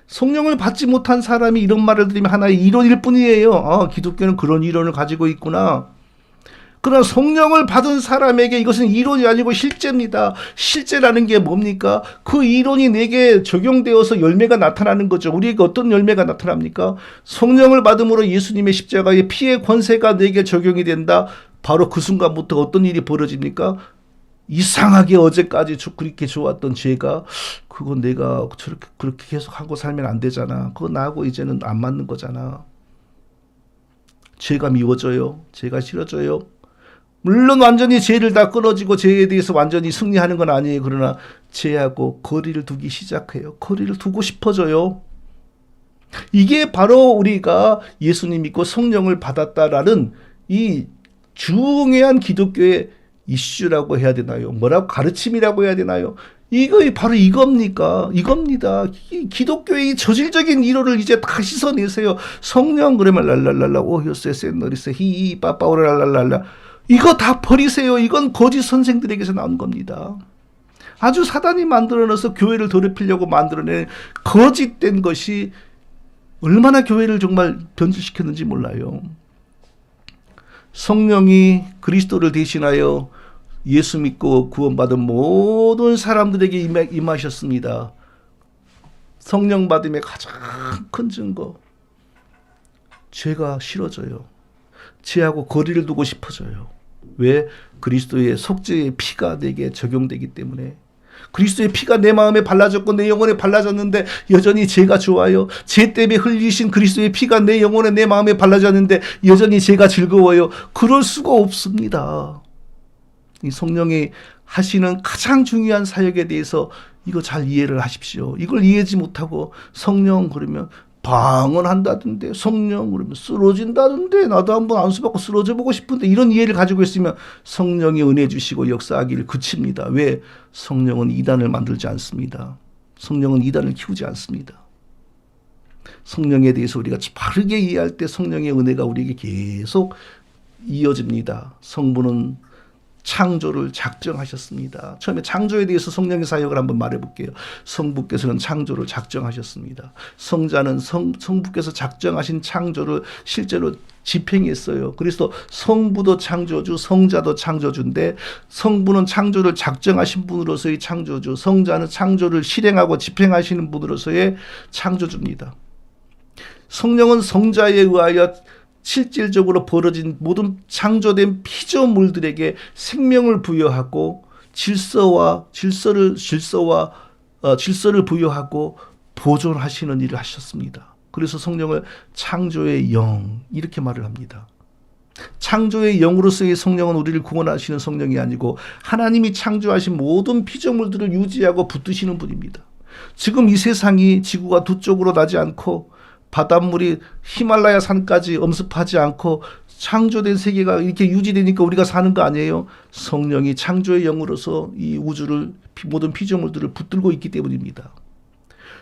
성령을 받지 못한 사람이 이런 말을 들으면 하나의 이론일 뿐이에요. 기독교는 그런 이론을 가지고 있구나. 그러나 성령을 받은 사람에게 이것은 이론이 아니고 실제입니다. 실제라는 게 뭡니까? 그 이론이 내게 적용되어서 열매가 나타나는 거죠. 우리에게 어떤 열매가 나타납니까? 성령을 받음으로 예수님의 십자가의 피의 권세가 내게 적용이 된다. 바로 그 순간부터 어떤 일이 벌어집니까? 이상하게 어제까지 그렇게 좋았던 죄가 그건 내가 그렇게 계속 하고 살면 안 되잖아. 그거 나하고 이제는 안 맞는 거잖아. 죄가 미워져요. 죄가 싫어져요. 물론 완전히 죄를 다 끊어지고 죄에 대해서 완전히 승리하는 건 아니에요. 그러나 죄하고 거리를 두기 시작해요. 거리를 두고 싶어져요. 이게 바로 우리가 예수님 믿고 성령을 받았다라는 이 중요한 기독교의 이슈라고 해야 되나요? 뭐라고 가르침이라고 해야 되나요? 이거 바로 이겁니다. 기독교의 저질적인 이론을 이제 다 씻어내세요. 성령 그러면 랄랄랄라 오효세 센너리세 히히 빠빠오랄랄랄라 이거 다 버리세요. 이건 거짓 선생들에게서 나온 겁니다. 아주 사단이 만들어내서 교회를 더럽히려고 만들어낸 거짓된 것이 얼마나 교회를 정말 변질시켰는지 몰라요. 성령이 그리스도를 대신하여 예수 믿고 구원받은 모든 사람들에게 임하셨습니다. 성령 받음의 가장 큰 증거. 죄가 싫어져요. 죄하고 거리를 두고 싶어져요. 왜? 그리스도의 속죄의 피가 내게 적용되기 때문에. 그리스도의 피가 내 마음에 발라졌고 내 영혼에 발라졌는데 여전히 죄가 좋아요. 죄 때문에 흘리신 그리스도의 피가 내 영혼에 내 마음에 발라졌는데 여전히 죄가 즐거워요. 그럴 수가 없습니다. 이 성령이 하시는 가장 중요한 사역에 대해서 이거 잘 이해를 하십시오. 이걸 이해하지 못하고 성령 그러면 방언한다던데, 성령 그러면 쓰러진다던데, 나도 한번 안수 받고 쓰러져 보고 싶은데, 이런 이해를 가지고 있으면 성령이 은혜 주시고 역사하기를 그칩니다. 왜? 성령은 이단을 만들지 않습니다. 성령은 이단을 키우지 않습니다. 성령에 대해서 우리가 바르게 이해할 때 성령의 은혜가 우리에게 계속 이어집니다. 성부는 창조를 작정하셨습니다. 처음에 창조에 대해서 성령의 사역을 한번 말해볼게요. 성부께서는 창조를 작정하셨습니다. 성자는 성부께서 작정하신 창조를 실제로 집행했어요. 그래서 성부도 창조주, 성자도 창조주인데 성부는 창조를 작정하신 분으로서의 창조주, 성자는 창조를 실행하고 집행하시는 분으로서의 창조주입니다. 성령은 성자에 의하여 실질적으로 벌어진 모든 창조된 피조물들에게 생명을 부여하고 질서를 부여하고 보존하시는 일을 하셨습니다. 그래서 성령을 창조의 영 이렇게 말을 합니다. 창조의 영으로서의 성령은 우리를 구원하시는 성령이 아니고 하나님이 창조하신 모든 피조물들을 유지하고 붙드시는 분입니다. 지금 이 세상이 지구가 두 쪽으로 나지 않고 바닷물이 히말라야 산까지 엄습하지 않고 창조된 세계가 이렇게 유지되니까 우리가 사는 거 아니에요? 성령이 창조의 영으로서 이 우주를 모든 피조물들을 붙들고 있기 때문입니다.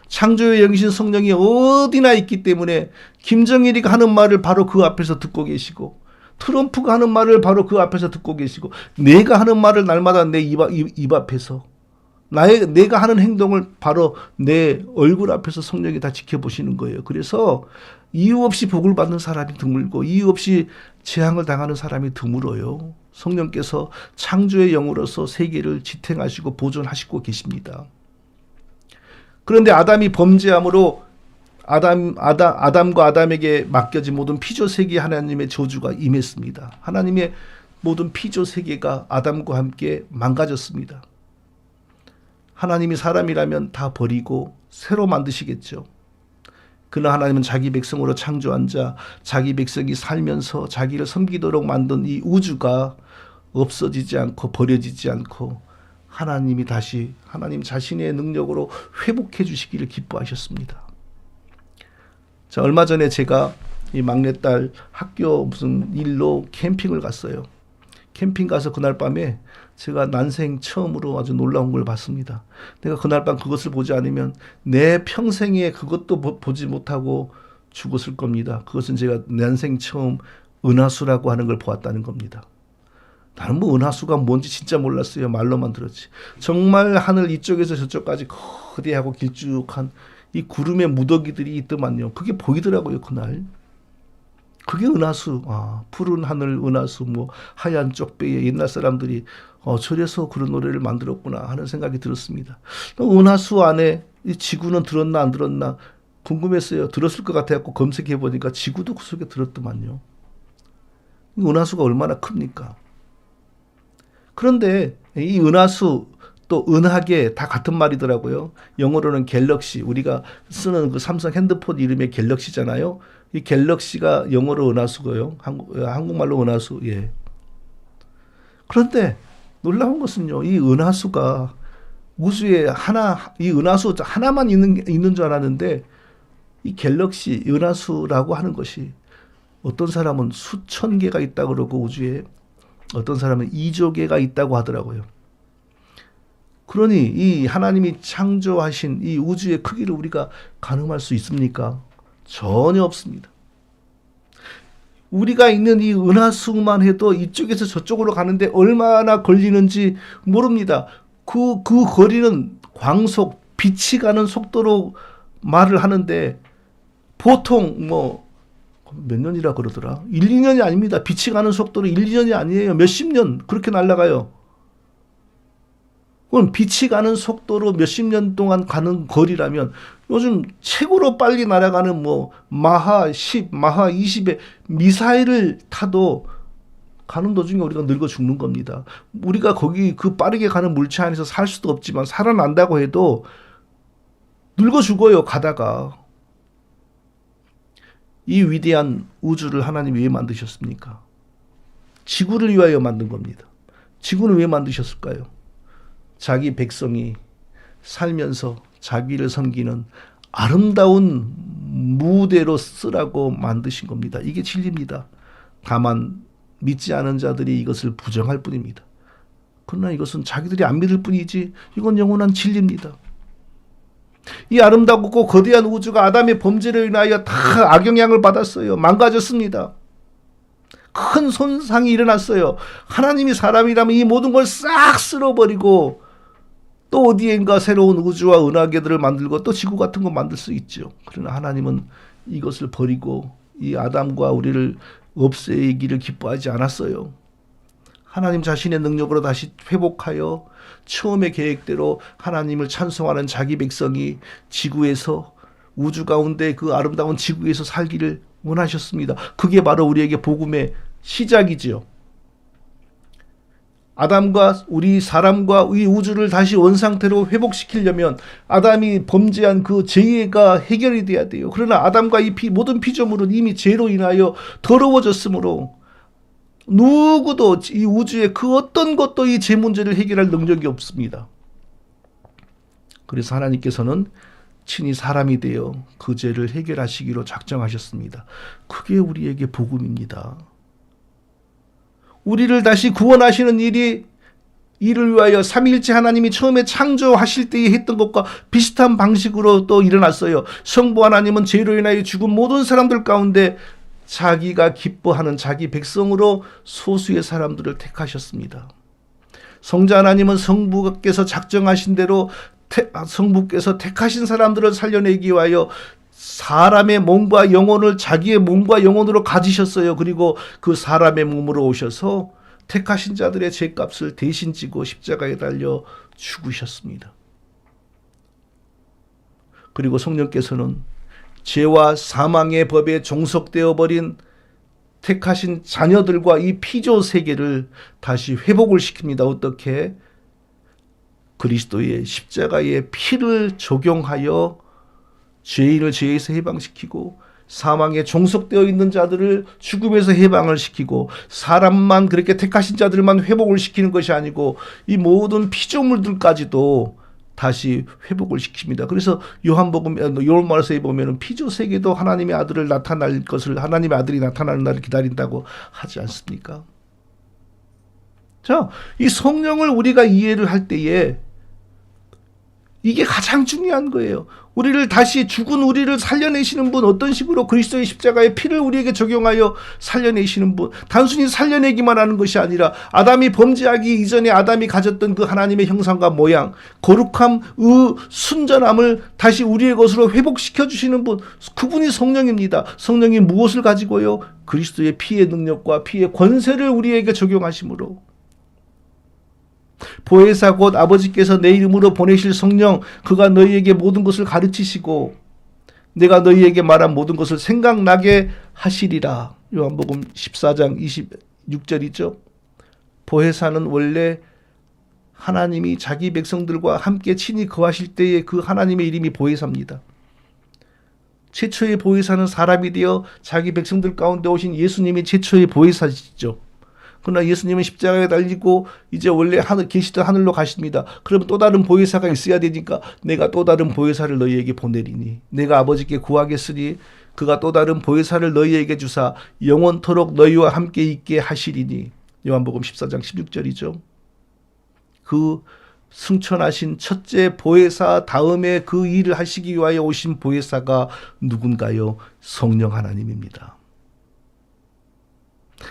창조의 영이신 성령이 어디나 있기 때문에 김정일이 하는 말을 바로 그 앞에서 듣고 계시고 트럼프가 하는 말을 바로 그 앞에서 듣고 계시고 내가 하는 말을 날마다 내 입 앞에서 내가 하는 행동을 바로 내 얼굴 앞에서 성령이 다 지켜보시는 거예요. 그래서 이유 없이 복을 받는 사람이 드물고 이유 없이 재앙을 당하는 사람이 드물어요. 성령께서 창조의 영으로서 세계를 지탱하시고 보존하시고 계십니다. 그런데 아담이 범죄함으로 아담과 아담에게 맡겨진 모든 피조 세계에 하나님의 저주가 임했습니다. 하나님의 모든 피조 세계가 아담과 함께 망가졌습니다. 하나님이 사람이라면 다 버리고 새로 만드시겠죠. 그러나 하나님은 자기 백성으로 창조한 자, 자기 백성이 살면서 자기를 섬기도록 만든 이 우주가 없어지지 않고 버려지지 않고 하나님이 다시 하나님 자신의 능력으로 회복해 주시기를 기뻐하셨습니다. 자, 얼마 전에 제가 이 막내딸 학교 무슨 일로 캠핑을 갔어요. 캠핑 가서 그날 밤에 제가 난생 처음으로 아주 놀라운 걸 봤습니다. 내가 그날 밤 그것을 보지 않으면 내 평생에 그것도 보지 못하고 죽었을 겁니다. 그것은 제가 난생 처음 은하수라고 하는 걸 보았다는 겁니다. 나는 뭐 은하수가 뭔지 진짜 몰랐어요. 말로만 들었지. 정말 하늘 이쪽에서 저쪽까지 거대하고 길쭉한 이 구름의 무더기들이 있더만요. 그게 보이더라고요, 그날. 그게 은하수. 푸른 하늘 은하수, 뭐 하얀 쪽배에 옛날 사람들이 저래서 그런 노래를 만들었구나 하는 생각이 들었습니다. 은하수 안에 이 지구는 들었나 안 들었나 궁금했어요. 들었을 것 같아갖고 검색해 보니까 지구도 그 속에 들었더만요. 은하수가 얼마나 큽니까? 그런데 이 은하수 또 은하계 다 같은 말이더라고요. 영어로는 갤럭시, 우리가 쓰는 그 삼성 핸드폰 이름이 갤럭시잖아요. 이 갤럭시가 영어로 은하수고요. 한국말로 은하수. 예. 그런데 놀라운 것은요, 이 은하수가 우주에 이 은하수 하나만 있는 줄 알았는데, 이 갤럭시, 은하수라고 하는 것이 어떤 사람은 수천 개가 있다고 그러고 우주에 어떤 사람은 2조 개가 있다고 하더라고요. 그러니 이 하나님이 창조하신 이 우주의 크기를 우리가 가늠할 수 있습니까? 전혀 없습니다. 우리가 있는 이 은하수만 해도 이쪽에서 저쪽으로 가는데 얼마나 걸리는지 모릅니다. 그 거리는 광속, 빛이 가는 속도로 말을 하는데 보통 몇 년이라 그러더라? 1, 2년이 아닙니다. 빛이 가는 속도로 1, 2년이 아니에요. 몇십 년 그렇게 날아가요. 그럼 빛이 가는 속도로 몇십 년 동안 가는 거리라면 요즘 최고로 빨리 날아가는 마하 10, 마하 20의 미사일을 타도 가는 도중에 우리가 늙어 죽는 겁니다. 우리가 거기 그 빠르게 가는 물체 안에서 살 수도 없지만 살아난다고 해도 늙어 죽어요, 가다가. 이 위대한 우주를 하나님이 왜 만드셨습니까? 지구를 위하여 만든 겁니다. 지구는 왜 만드셨을까요? 자기 백성이 살면서 자기를 섬기는 아름다운 무대로 쓰라고 만드신 겁니다. 이게 진리입니다. 다만 믿지 않은 자들이 이것을 부정할 뿐입니다. 그러나 이것은 자기들이 안 믿을 뿐이지 이건 영원한 진리입니다. 이 아름답고 거대한 우주가 아담의 범죄로 인하여 다 악영향을 받았어요. 망가졌습니다. 큰 손상이 일어났어요. 하나님이 사람이라면 이 모든 걸 싹 쓸어버리고 또 어디엔가 새로운 우주와 은하계들을 만들고 또 지구 같은 거 만들 수 있죠. 그러나 하나님은 이것을 버리고 이 아담과 우리를 없애기를 기뻐하지 않았어요. 하나님 자신의 능력으로 다시 회복하여 처음의 계획대로 하나님을 찬송하는 자기 백성이 지구에서 우주 가운데 그 아름다운 지구에서 살기를 원하셨습니다. 그게 바로 우리에게 복음의 시작이지요. 아담과 우리 사람과 이 우주를 다시 원상태로 회복시키려면 아담이 범죄한 그 죄가 해결이 돼야 돼요. 그러나 아담과 이 모든 피조물은 이미 죄로 인하여 더러워졌으므로 누구도 이 우주의 그 어떤 것도 이 죄 문제를 해결할 능력이 없습니다. 그래서 하나님께서는 친히 사람이 되어 그 죄를 해결하시기로 작정하셨습니다. 그게 우리에게 복음입니다. 우리를 다시 구원하시는 이를 위하여 삼위일체 하나님이 처음에 창조하실 때에 했던 것과 비슷한 방식으로 또 일어났어요. 성부 하나님은 죄로 인하여 죽은 모든 사람들 가운데 자기가 기뻐하는 자기 백성으로 소수의 사람들을 택하셨습니다. 성자 하나님은 성부께서 작정하신 대로 성부께서 택하신 사람들을 살려내기 위하여 사람의 몸과 영혼을 자기의 몸과 영혼으로 가지셨어요. 그리고 그 사람의 몸으로 오셔서 택하신 자들의 죄값을 대신 지고 십자가에 달려 죽으셨습니다. 그리고 성령께서는 죄와 사망의 법에 종속되어 버린 택하신 자녀들과 이 피조 세계를 다시 회복을 시킵니다. 어떻게? 그리스도의 십자가의 피를 적용하여 죄인을 죄에서 해방시키고 사망에 종속되어 있는 자들을 죽음에서 해방을 시키고 사람만 그렇게 택하신 자들만 회복을 시키는 것이 아니고 이 모든 피조물들까지도 다시 회복을 시킵니다. 그래서 요한말서에 보면은 피조 세계도 하나님의 아들을 나타날 것을 하나님의 아들이 나타나는 날을 기다린다고 하지 않습니까? 자, 이 성령을 우리가 이해를 할 때에 이게 가장 중요한 거예요. 우리를 다시 죽은 우리를 살려내시는 분, 어떤 식으로 그리스도의 십자가의 피를 우리에게 적용하여 살려내시는 분, 단순히 살려내기만 하는 것이 아니라 아담이 범죄하기 이전에 아담이 가졌던 그 하나님의 형상과 모양, 거룩함, 순전함을 다시 우리의 것으로 회복시켜 주시는 분, 그분이 성령입니다. 성령이 무엇을 가지고요? 그리스도의 피의 능력과 피의 권세를 우리에게 적용하심으로 보혜사 곧 아버지께서 내 이름으로 보내실 성령, 그가 너희에게 모든 것을 가르치시고 내가 너희에게 말한 모든 것을 생각나게 하시리라. 요한복음 14장 26절이죠. 보혜사는 원래 하나님이 자기 백성들과 함께 친히 거하실 때의 그 하나님의 이름이 보혜사입니다. 최초의 보혜사는 사람이 되어 자기 백성들 가운데 오신 예수님이 최초의 보혜사시죠. 그러나 예수님은 십자가에 달리고 이제 원래 계시던 하늘로 가십니다. 그러면 또 다른 보혜사가 있어야 되니까 내가 또 다른 보혜사를 너희에게 보내리니 내가 아버지께 구하겠으니 그가 또 다른 보혜사를 너희에게 주사 영원토록 너희와 함께 있게 하시리니. 요한복음 14장 16절이죠. 그 승천하신 첫째 보혜사 다음에 그 일을 하시기 위하여 오신 보혜사가 누군가요? 성령 하나님입니다.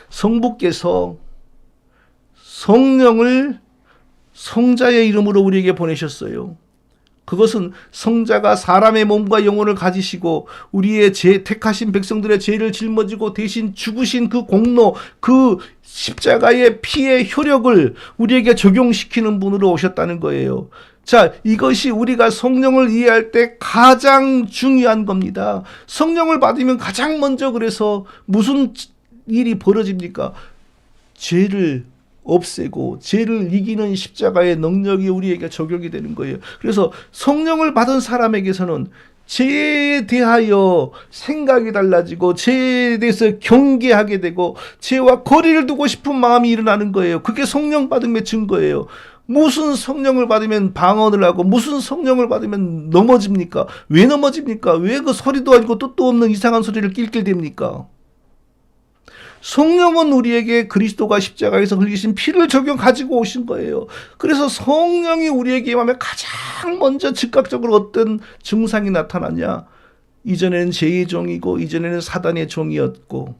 성부께서 성령을 성자의 이름으로 우리에게 보내셨어요. 그것은 성자가 사람의 몸과 영혼을 가지시고 우리의 택하신 백성들의 죄를 짊어지고 대신 죽으신 그 공로, 그 십자가의 피의 효력을 우리에게 적용시키는 분으로 오셨다는 거예요. 자, 이것이 우리가 성령을 이해할 때 가장 중요한 겁니다. 성령을 받으면 가장 먼저 그래서 무슨 일이 벌어집니까? 죄를 없애고 죄를 이기는 십자가의 능력이 우리에게 적용이 되는 거예요. 그래서 성령을 받은 사람에게서는 죄에 대하여 생각이 달라지고 죄에 대해서 경계하게 되고 죄와 거리를 두고 싶은 마음이 일어나는 거예요. 그게 성령 받음의 증거예요. 무슨 성령을 받으면 방언을 하고 무슨 성령을 받으면 넘어집니까? 왜 넘어집니까? 왜 그 소리도 아니고 뜻도 없는 이상한 소리를 낄낄댑니까? 성령은 우리에게 그리스도가 십자가에서 흘리신 피를 가지고 오신 거예요. 그래서 성령이 우리에게 임하면 가장 먼저 즉각적으로 어떤 증상이 나타나냐? 이전에는 죄의 종이고 이전에는 사단의 종이었고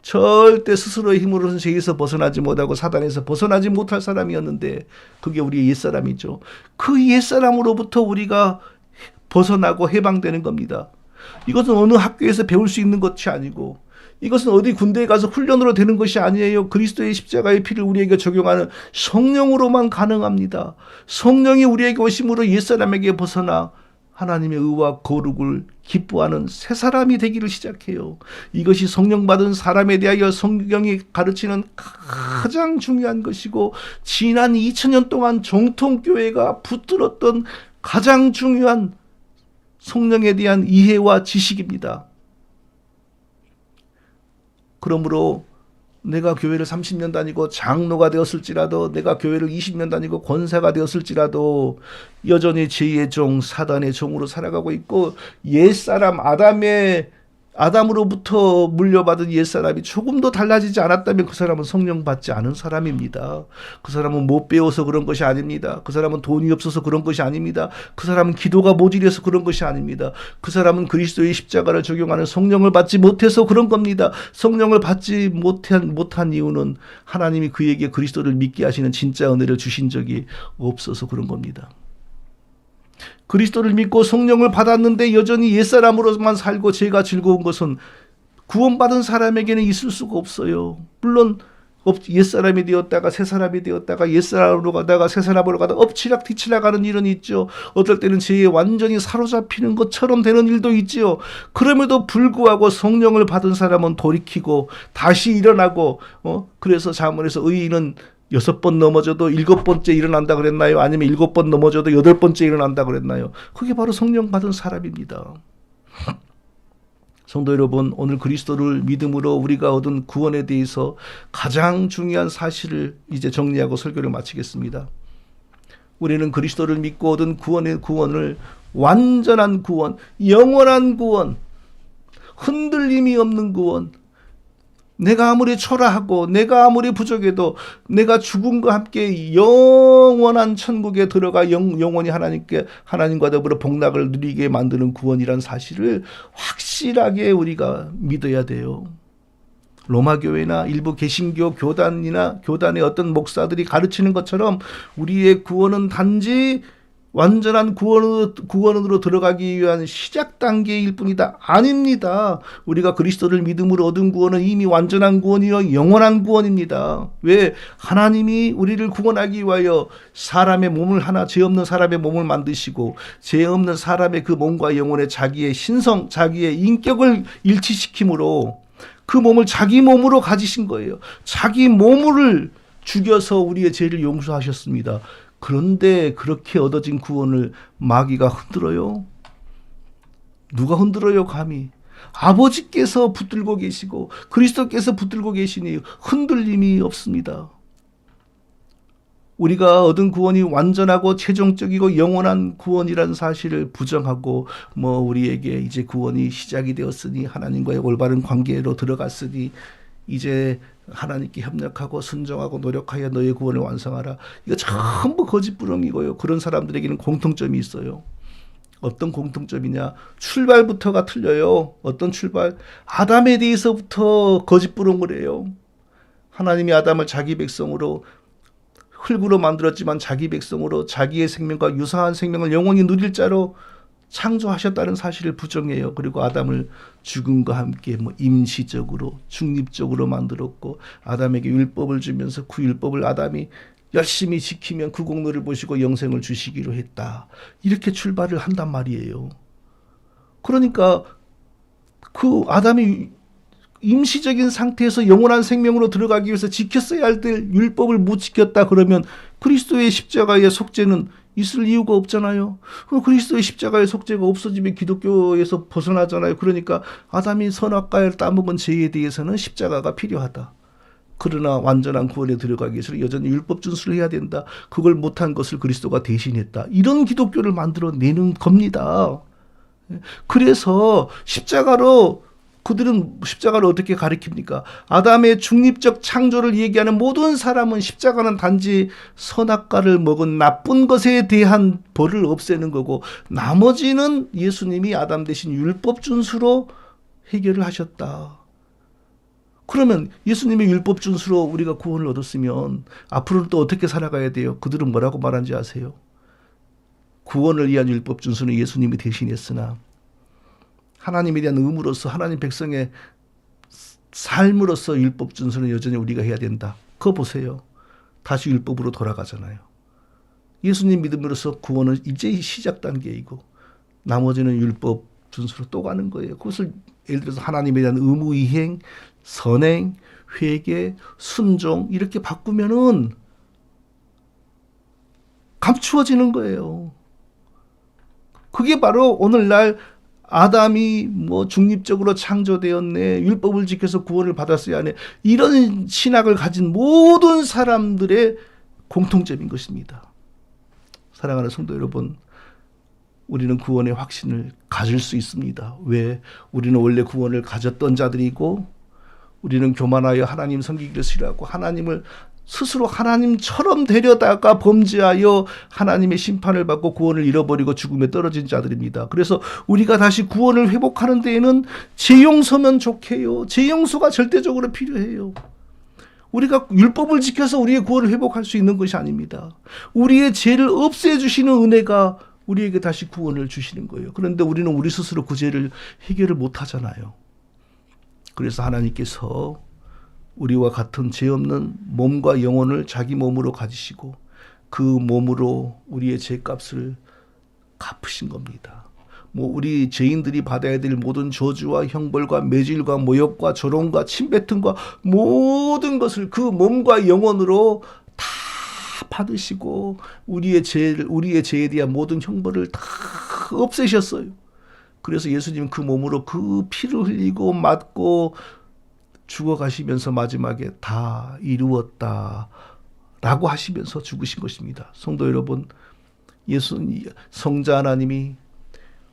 절대 스스로의 힘으로는 죄에서 벗어나지 못하고 사단에서 벗어나지 못할 사람이었는데 그게 우리의 옛사람이죠. 그 옛사람으로부터 우리가 벗어나고 해방되는 겁니다. 이것은 어느 학교에서 배울 수 있는 것이 아니고 이것은 어디 군대에 가서 훈련으로 되는 것이 아니에요. 그리스도의 십자가의 피를 우리에게 적용하는 성령으로만 가능합니다. 성령이 우리에게 오심으로 옛사람에게 벗어나 하나님의 의와 거룩을 기뻐하는 새 사람이 되기를 시작해요. 이것이 성령 받은 사람에 대하여 성경이 가르치는 가장 중요한 것이고 지난 2000년 동안 정통교회가 붙들었던 가장 중요한 성령에 대한 이해와 지식입니다. 그러므로 내가 교회를 30년 다니고 장로가 되었을지라도 내가 교회를 20년 다니고 권사가 되었을지라도 여전히 죄의 종, 사단의 종으로 살아가고 있고 옛사람 아담으로부터 물려받은 옛사람이 조금도 달라지지 않았다면 그 사람은 성령 받지 않은 사람입니다. 그 사람은 못 배워서 그런 것이 아닙니다. 그 사람은 돈이 없어서 그런 것이 아닙니다. 그 사람은 기도가 모질해서 그런 것이 아닙니다. 그 사람은 그리스도의 십자가를 적용하는 성령을 받지 못해서 그런 겁니다. 성령을 받지 못한 이유는 하나님이 그에게 그리스도를 믿게 하시는 진짜 은혜를 주신 적이 없어서 그런 겁니다. 그리스도를 믿고 성령을 받았는데 여전히 옛사람으로만 살고 죄가 즐거운 것은 구원받은 사람에게는 있을 수가 없어요. 물론 옛사람이 되었다가 새사람이 되었다가 옛사람으로 가다가 새사람으로 가다가 엎치락뒤치락 하는 일은 있죠. 어떨 때는 죄에 완전히 사로잡히는 것처럼 되는 일도 있지요. 그럼에도 불구하고 성령을 받은 사람은 돌이키고 다시 일어나고 그래서 자문에서 의인은 6번 넘어져도 7번째 일어난다 그랬나요? 아니면 7번 넘어져도 8번째 일어난다 그랬나요? 그게 바로 성령 받은 사람입니다. 성도 여러분, 오늘 그리스도를 믿음으로 우리가 얻은 구원에 대해서 가장 중요한 사실을 이제 정리하고 설교를 마치겠습니다. 우리는 그리스도를 믿고 얻은 구원을 완전한 구원, 영원한 구원, 흔들림이 없는 구원, 내가 아무리 초라하고 내가 아무리 부족해도 내가 죽음과 함께 영원한 천국에 들어가 영원히 하나님과 더불어 복락을 누리게 만드는 구원이란 사실을 확실하게 우리가 믿어야 돼요. 로마 교회나 일부 개신교 교단의 어떤 목사들이 가르치는 것처럼 우리의 구원은 단지 완전한 구원으로 들어가기 위한 시작 단계일 뿐이다. 아닙니다. 우리가 그리스도를 믿음으로 얻은 구원은 이미 완전한 구원이요 영원한 구원입니다. 왜? 하나님이 우리를 구원하기 위하여 사람의 몸을 죄 없는 사람의 몸을 만드시고 죄 없는 사람의 그 몸과 영혼의 자기의 신성, 자기의 인격을 일치시킴으로 그 몸을 자기 몸으로 가지신 거예요. 자기 몸을 죽여서 우리의 죄를 용서하셨습니다. 그런데 그렇게 얻어진 구원을 마귀가 흔들어요? 누가 흔들어요, 감히? 아버지께서 붙들고 계시고 그리스도께서 붙들고 계시니 흔들림이 없습니다. 우리가 얻은 구원이 완전하고 최종적이고 영원한 구원이라는 사실을 부정하고 우리에게 이제 구원이 시작이 되었으니 하나님과의 올바른 관계로 들어갔으니 이제 하나님께 협력하고 순종하고 노력하여 너의 구원을 완성하라. 이거 전부 거짓부렁이고요. 그런 사람들에게는 공통점이 있어요. 어떤 공통점이냐? 출발부터가 틀려요. 어떤 출발? 아담에 대해서부터 거짓부렁을 해요. 하나님이 아담을 자기 백성으로 흙으로 만들었지만 자기 백성으로 자기의 생명과 유사한 생명을 영원히 누릴 자로 창조하셨다는 사실을 부정해요. 그리고 아담을 죽음과 함께 임시적으로 중립적으로 만들었고 아담에게 율법을 주면서 그 율법을 아담이 열심히 지키면 그 공로를 보시고 영생을 주시기로 했다. 이렇게 출발을 한단 말이에요. 그러니까 그 아담이 임시적인 상태에서 영원한 생명으로 들어가기 위해서 지켰어야 할 때 율법을 못 지켰다 그러면 그리스도의 십자가의 속죄는 있을 이유가 없잖아요. 그리스도의 십자가의 속죄가 없어지면 기독교에서 벗어나잖아요. 그러니까 아담이 선악과를 따먹은 죄에 대해서는 십자가가 필요하다. 그러나 완전한 구원에 들어가기 위해서는 여전히 율법 준수를 해야 된다. 그걸 못한 것을 그리스도가 대신했다. 이런 기독교를 만들어내는 겁니다. 그래서 그들은 십자가를 어떻게 가리킵니까? 아담의 중립적 창조를 얘기하는 모든 사람은 십자가는 단지 선악과를 먹은 나쁜 것에 대한 벌을 없애는 거고 나머지는 예수님이 아담 대신 율법 준수로 해결을 하셨다. 그러면 예수님의 율법 준수로 우리가 구원을 얻었으면 앞으로는 또 어떻게 살아가야 돼요? 그들은 뭐라고 말한지 아세요? 구원을 위한 율법 준수는 예수님이 대신했으나 하나님에 대한 의무로서 하나님 백성의 삶으로서 율법 준수는 여전히 우리가 해야 된다. 그거 보세요. 다시 율법으로 돌아가잖아요. 예수님 믿음으로써 구원은 이제 시작 단계이고 나머지는 율법 준수로 또 가는 거예요. 그것을 예를 들어서 하나님에 대한 의무 이행, 선행, 회개, 순종 이렇게 바꾸면은 감추어지는 거예요. 그게 바로 오늘날 아담이 중립적으로 창조되었네. 율법을 지켜서 구원을 받았어야 하네. 이런 신학을 가진 모든 사람들의 공통점인 것입니다. 사랑하는 성도 여러분, 우리는 구원의 확신을 가질 수 있습니다. 왜? 우리는 원래 구원을 가졌던 자들이고 우리는 교만하여 하나님 섬기기를 싫어하고 하나님을 스스로 하나님처럼 되려다가 범죄하여 하나님의 심판을 받고 구원을 잃어버리고 죽음에 떨어진 자들입니다. 그래서 우리가 다시 구원을 회복하는 데에는 재용서면 좋게요. 재용서가 절대적으로 필요해요. 우리가 율법을 지켜서 우리의 구원을 회복할 수 있는 것이 아닙니다. 우리의 죄를 없애주시는 은혜가 우리에게 다시 구원을 주시는 거예요. 그런데 우리는 우리 스스로 그 죄를 해결을 못하잖아요. 그래서 하나님께서 우리와 같은 죄 없는 몸과 영혼을 자기 몸으로 가지시고 그 몸으로 우리의 죄값을 갚으신 겁니다. 우리 죄인들이 받아야 될 모든 저주와 형벌과 매질과 모욕과 조롱과 침뱉음과 모든 것을 그 몸과 영혼으로 다 받으시고 우리의 죄에 대한 모든 형벌을 다 없애셨어요. 그래서 예수님 그 몸으로 그 피를 흘리고 맞고 죽어가시면서 마지막에 다 이루었다 라고 하시면서 죽으신 것입니다. 성도 여러분, 성자 하나님이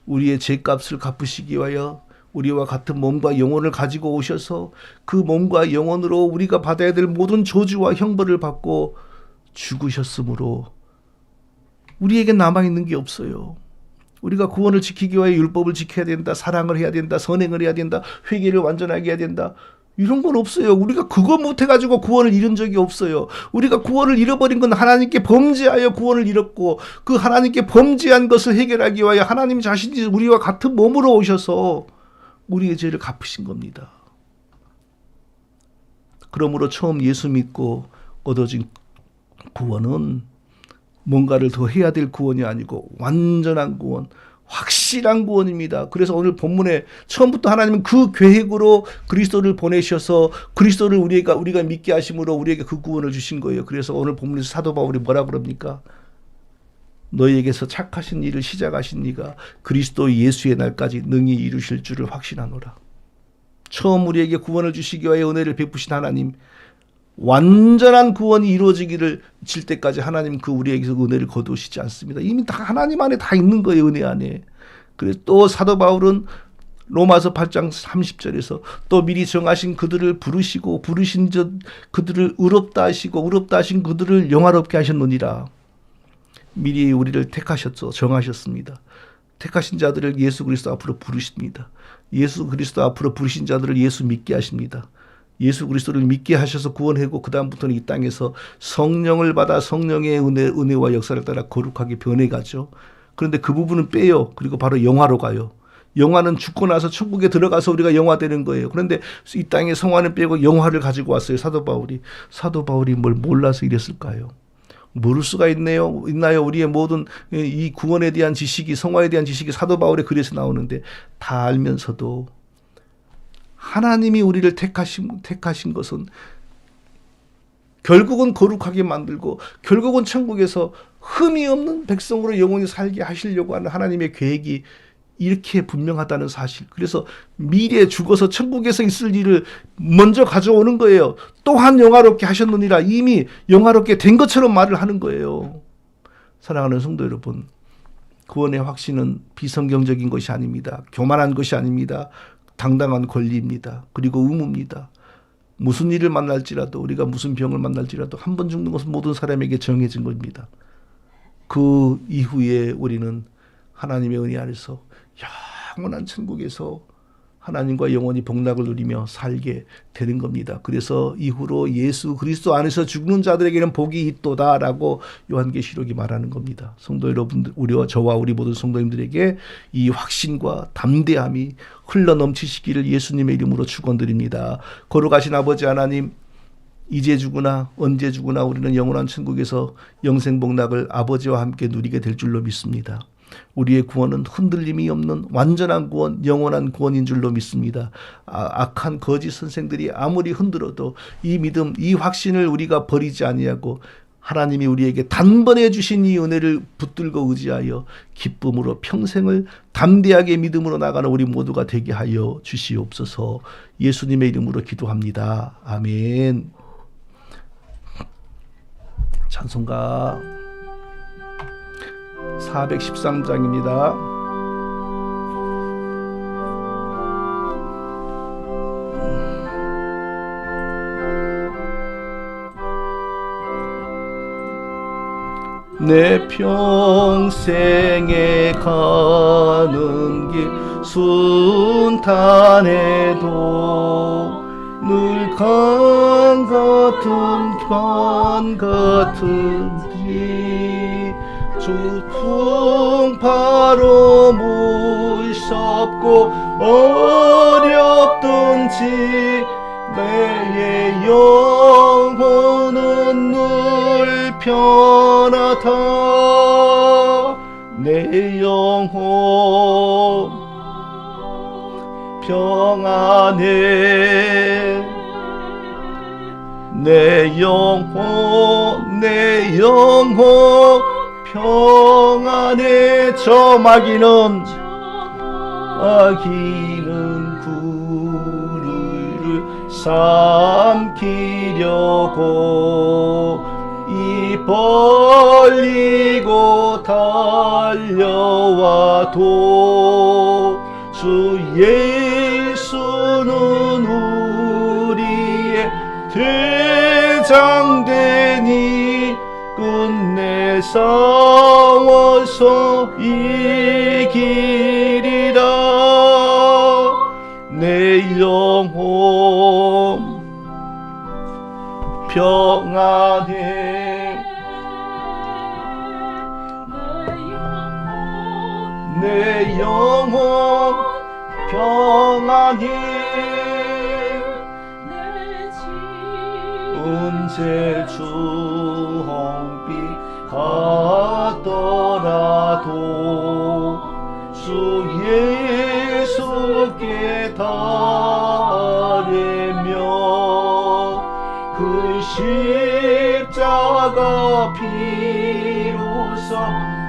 우리의 죄값을 갚으시기 위하여 우리와 같은 몸과 영혼을 가지고 오셔서 그 몸과 영혼으로 우리가 받아야 될 모든 저주와 형벌을 받고 죽으셨으므로 우리에게 남아있는 게 없어요. 우리가 구원을 지키기 위해 율법을 지켜야 된다, 사랑을 해야 된다, 선행을 해야 된다, 회개를 완전하게 해야 된다, 이런 건 없어요. 우리가 그거 못해가지고 구원을 잃은 적이 없어요. 우리가 구원을 잃어버린 건 하나님께 범죄하여 구원을 잃었고, 그 하나님께 범죄한 것을 해결하기 위하여 하나님 자신이 우리와 같은 몸으로 오셔서 우리의 죄를 갚으신 겁니다. 그러므로 처음 예수 믿고 얻어진 구원은 뭔가를 더 해야 될 구원이 아니고 완전한 구원, 확실한 구원입니다. 그래서 오늘 본문에 처음부터 하나님은 그 계획으로 그리스도를 보내셔서 그리스도를 우리가 믿게 하심으로 우리에게 그 구원을 주신 거예요. 그래서 오늘 본문에서 사도 바울이 뭐라 그럽니까? 너희에게서 착하신 일을 시작하신 이가 그리스도 예수의 날까지 능히 이루실 줄을 확신하노라. 처음 우리에게 구원을 주시기 위하여 은혜를 베푸신 하나님, 완전한 구원이 이루어지기를 질 때까지 하나님 그 우리에게서 은혜를 거두시지 않습니다. 이미 다 하나님 안에 다 있는 거예요. 은혜 안에. 그래서 또 사도 바울은 로마서 8장 30절에서 또 미리 정하신 그들을 부르시고 부르신 그들을 의롭다 하시고 의롭다 하신 그들을 영화롭게 하셨느니라. 미리 우리를 택하셨죠. 정하셨습니다. 택하신 자들을 예수 그리스도 앞으로 부르십니다. 예수 그리스도 앞으로 부르신 자들을 예수 믿게 하십니다. 예수 그리스도를 믿게 하셔서 구원하고 그 다음부터는 이 땅에서 성령을 받아 성령의 은혜와 역사를 따라 거룩하게 변해가죠. 그런데 그 부분은 빼요. 그리고 바로 영화로 가요. 영화는 죽고 나서 천국에 들어가서 우리가 영화되는 거예요. 그런데 이 땅에 성화는 빼고 영화를 가지고 왔어요. 사도 바울이 뭘 몰라서 이랬을까요? 모를 수가 있나요? 우리의 모든 이 구원에 대한 지식이, 성화에 대한 지식이 사도 바울의 글에서 나오는데 다 알면서도 하나님이 우리를 택하신 것은 결국은 거룩하게 만들고 결국은 천국에서 흠이 없는 백성으로 영원히 살게 하시려고 하는 하나님의 계획이 이렇게 분명하다는 사실. 그래서 미래에 죽어서 천국에서 있을 일을 먼저 가져오는 거예요. 또한 영화롭게 하셨느니라. 이미 영화롭게 된 것처럼 말을 하는 거예요. 사랑하는 성도 여러분, 구원의 확신은 비성경적인 것이 아닙니다. 교만한 것이 아닙니다. 당당한 권리입니다. 그리고 의무입니다. 무슨 일을 만날지라도, 우리가 무슨 병을 만날지라도 한 번 죽는 것은 모든 사람에게 정해진 겁니다. 그 이후에 우리는 하나님의 은혜 안에서 영원한 천국에서 하나님과 영원히 복락을 누리며 살게 되는 겁니다. 그래서 이후로 예수 그리스도 안에서 죽는 자들에게는 복이 있도다라고 요한계시록이 말하는 겁니다. 성도 여러분들, 저와 우리 모든 성도님들에게 이 확신과 담대함이 흘러넘치시기를 예수님의 이름으로 축원드립니다. 거룩하신 아버지 하나님, 이제 죽으나 언제 죽으나 우리는 영원한 천국에서 영생복락을 아버지와 함께 누리게 될 줄로 믿습니다. 우리의 구원은 흔들림이 없는 완전한 구원, 영원한 구원인 줄로 믿습니다. 악한 거짓 선생들이 아무리 흔들어도 이 믿음, 이 확신을 우리가 버리지 아니하고 하나님이 우리에게 단번에 주신 이 은혜를 붙들고 의지하여 기쁨으로 평생을 담대하게 믿음으로 나가는 우리 모두가 되게 하여 주시옵소서. 예수님의 이름으로 기도합니다. 아멘. 찬송가 413장입니다. 내 평생에 가는 길 순탄해도 늘 강 같은지 풍파로 무섭고 어렵든지 내 영혼은 늘 편하다. 내 영혼 평안해. 내 영혼 평안해. 저 마귀는 구르를 삼키려고 입 벌리고 달려와도 주 싸워서 이기리라. 내 영혼 평안해. 내 영혼 평안해. 언제 주홍빛 같더라도 주 예수께 달래며 그 십자가 피로써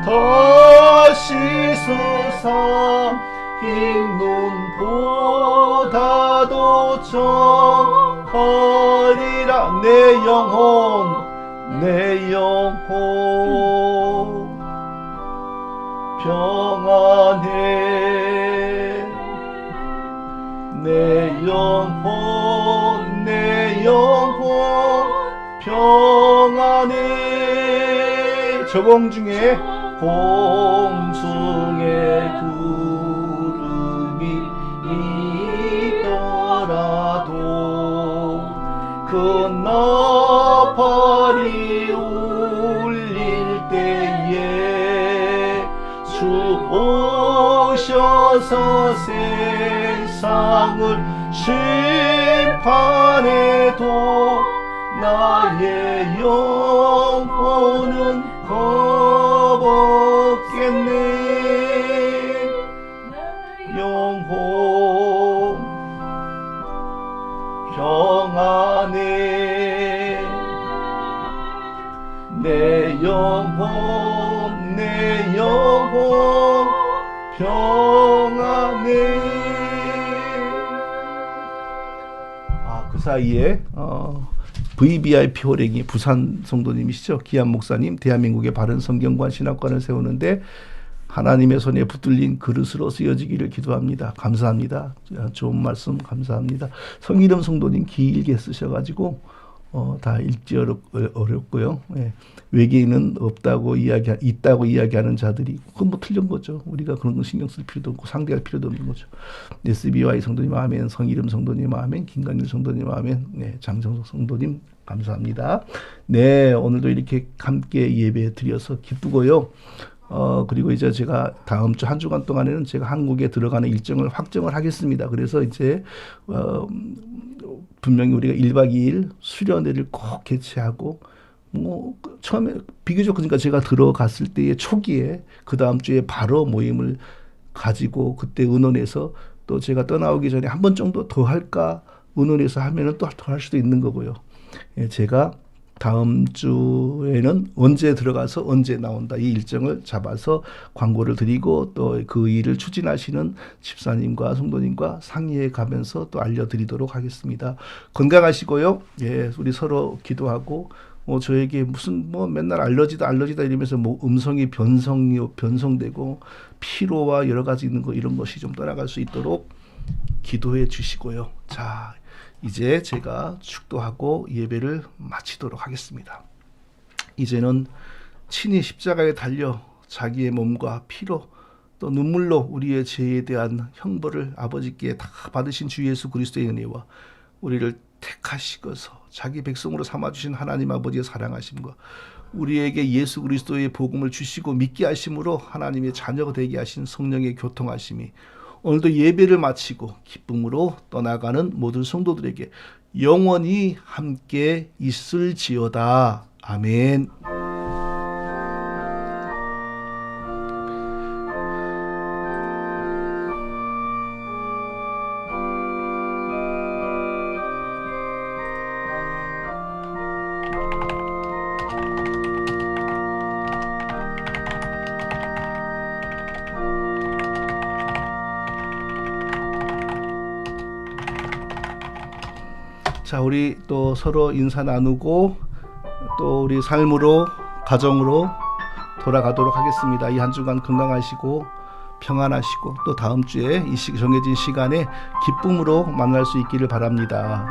다시 세상 눈보다도 정하리라. 내 영혼 평안해. 내 영혼 평안해. 저공 중에 구름이 있더라도 그 나팔이 울릴 때에 주 오셔서 세상을 심판해도 나의 영혼은 겁없겠네. 영혼 평안해. 내 영혼 평안해. 그 사이에 VVIP 호랭이 부산 성도님이시죠. 기한 목사님, 대한민국의 바른 성경관 신학관을 세우는데 하나님의 손에 붙들린 그릇으로 쓰여지기를 기도합니다. 감사합니다. 좋은 말씀 감사합니다. 성이름 성도님 길게 쓰셔가지고 다 읽기 어렵고요. 예. 외계인은 있다고 이야기하는 자들이 그건 뭐 틀린 거죠. 우리가 그런 거 신경 쓸 필요도 없고 상대할 필요도 없는 거죠. SBY 성도님 아멘, 성이름 성도님 아멘, 김강일 성도님 아멘, 네, 장정석 성도님 감사합니다. 네, 오늘도 이렇게 함께 예배 드려서 기쁘고요. 그리고 이제 제가 다음 주 한 주간 동안에는 제가 한국에 들어가는 일정을 확정을 하겠습니다. 그래서 이제 분명히 우리가 1박 2일 수련회를 꼭 개최하고 처음에 비교적 그러니까 제가 들어갔을 때의 초기에 그 다음 주에 바로 모임을 가지고 그때 의논해서 또 제가 떠나오기 전에 한 번 정도 더 할까 의논해서 하면은 또 더 할 수도 있는 거고요. 예, 제가 다음 주에는 언제 들어가서 언제 나온다 이 일정을 잡아서 광고를 드리고 또 그 일을 추진하시는 집사님과 성도님과 상의해 가면서 또 알려드리도록 하겠습니다. 건강하시고요. 예, 우리 서로 기도하고 저에게 무슨 맨날 알러지다 이러면서 음성이 변성되고 피로와 여러 가지 있는 거 이런 것이 좀 떠나갈 수 있도록 기도해 주시고요. 자, 이제 제가 축도하고 예배를 마치도록 하겠습니다. 이제는 친히 십자가에 달려 자기의 몸과 피로 또 눈물로 우리의 죄에 대한 형벌을 아버지께 다 받으신 주 예수 그리스도의 은혜와 우리를 택하시고서 자기 백성으로 삼아주신 하나님 아버지의 사랑하심과 우리에게 예수 그리스도의 복음을 주시고 믿게 하심으로 하나님의 자녀가 되게 하신 성령의 교통하심이 오늘도 예배를 마치고 기쁨으로 떠나가는 모든 성도들에게 영원히 함께 있을지어다. 아멘. 자, 우리 또 서로 인사 나누고 또 우리 삶으로 가정으로 돌아가도록 하겠습니다. 이 한 주간 건강하시고 평안하시고 또 다음 주에 이 정해진 시간에 기쁨으로 만날 수 있기를 바랍니다.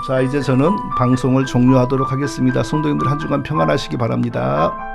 자, 이제 저는 방송을 종료하도록 하겠습니다. 성도님들 한 주간 평안하시기 바랍니다.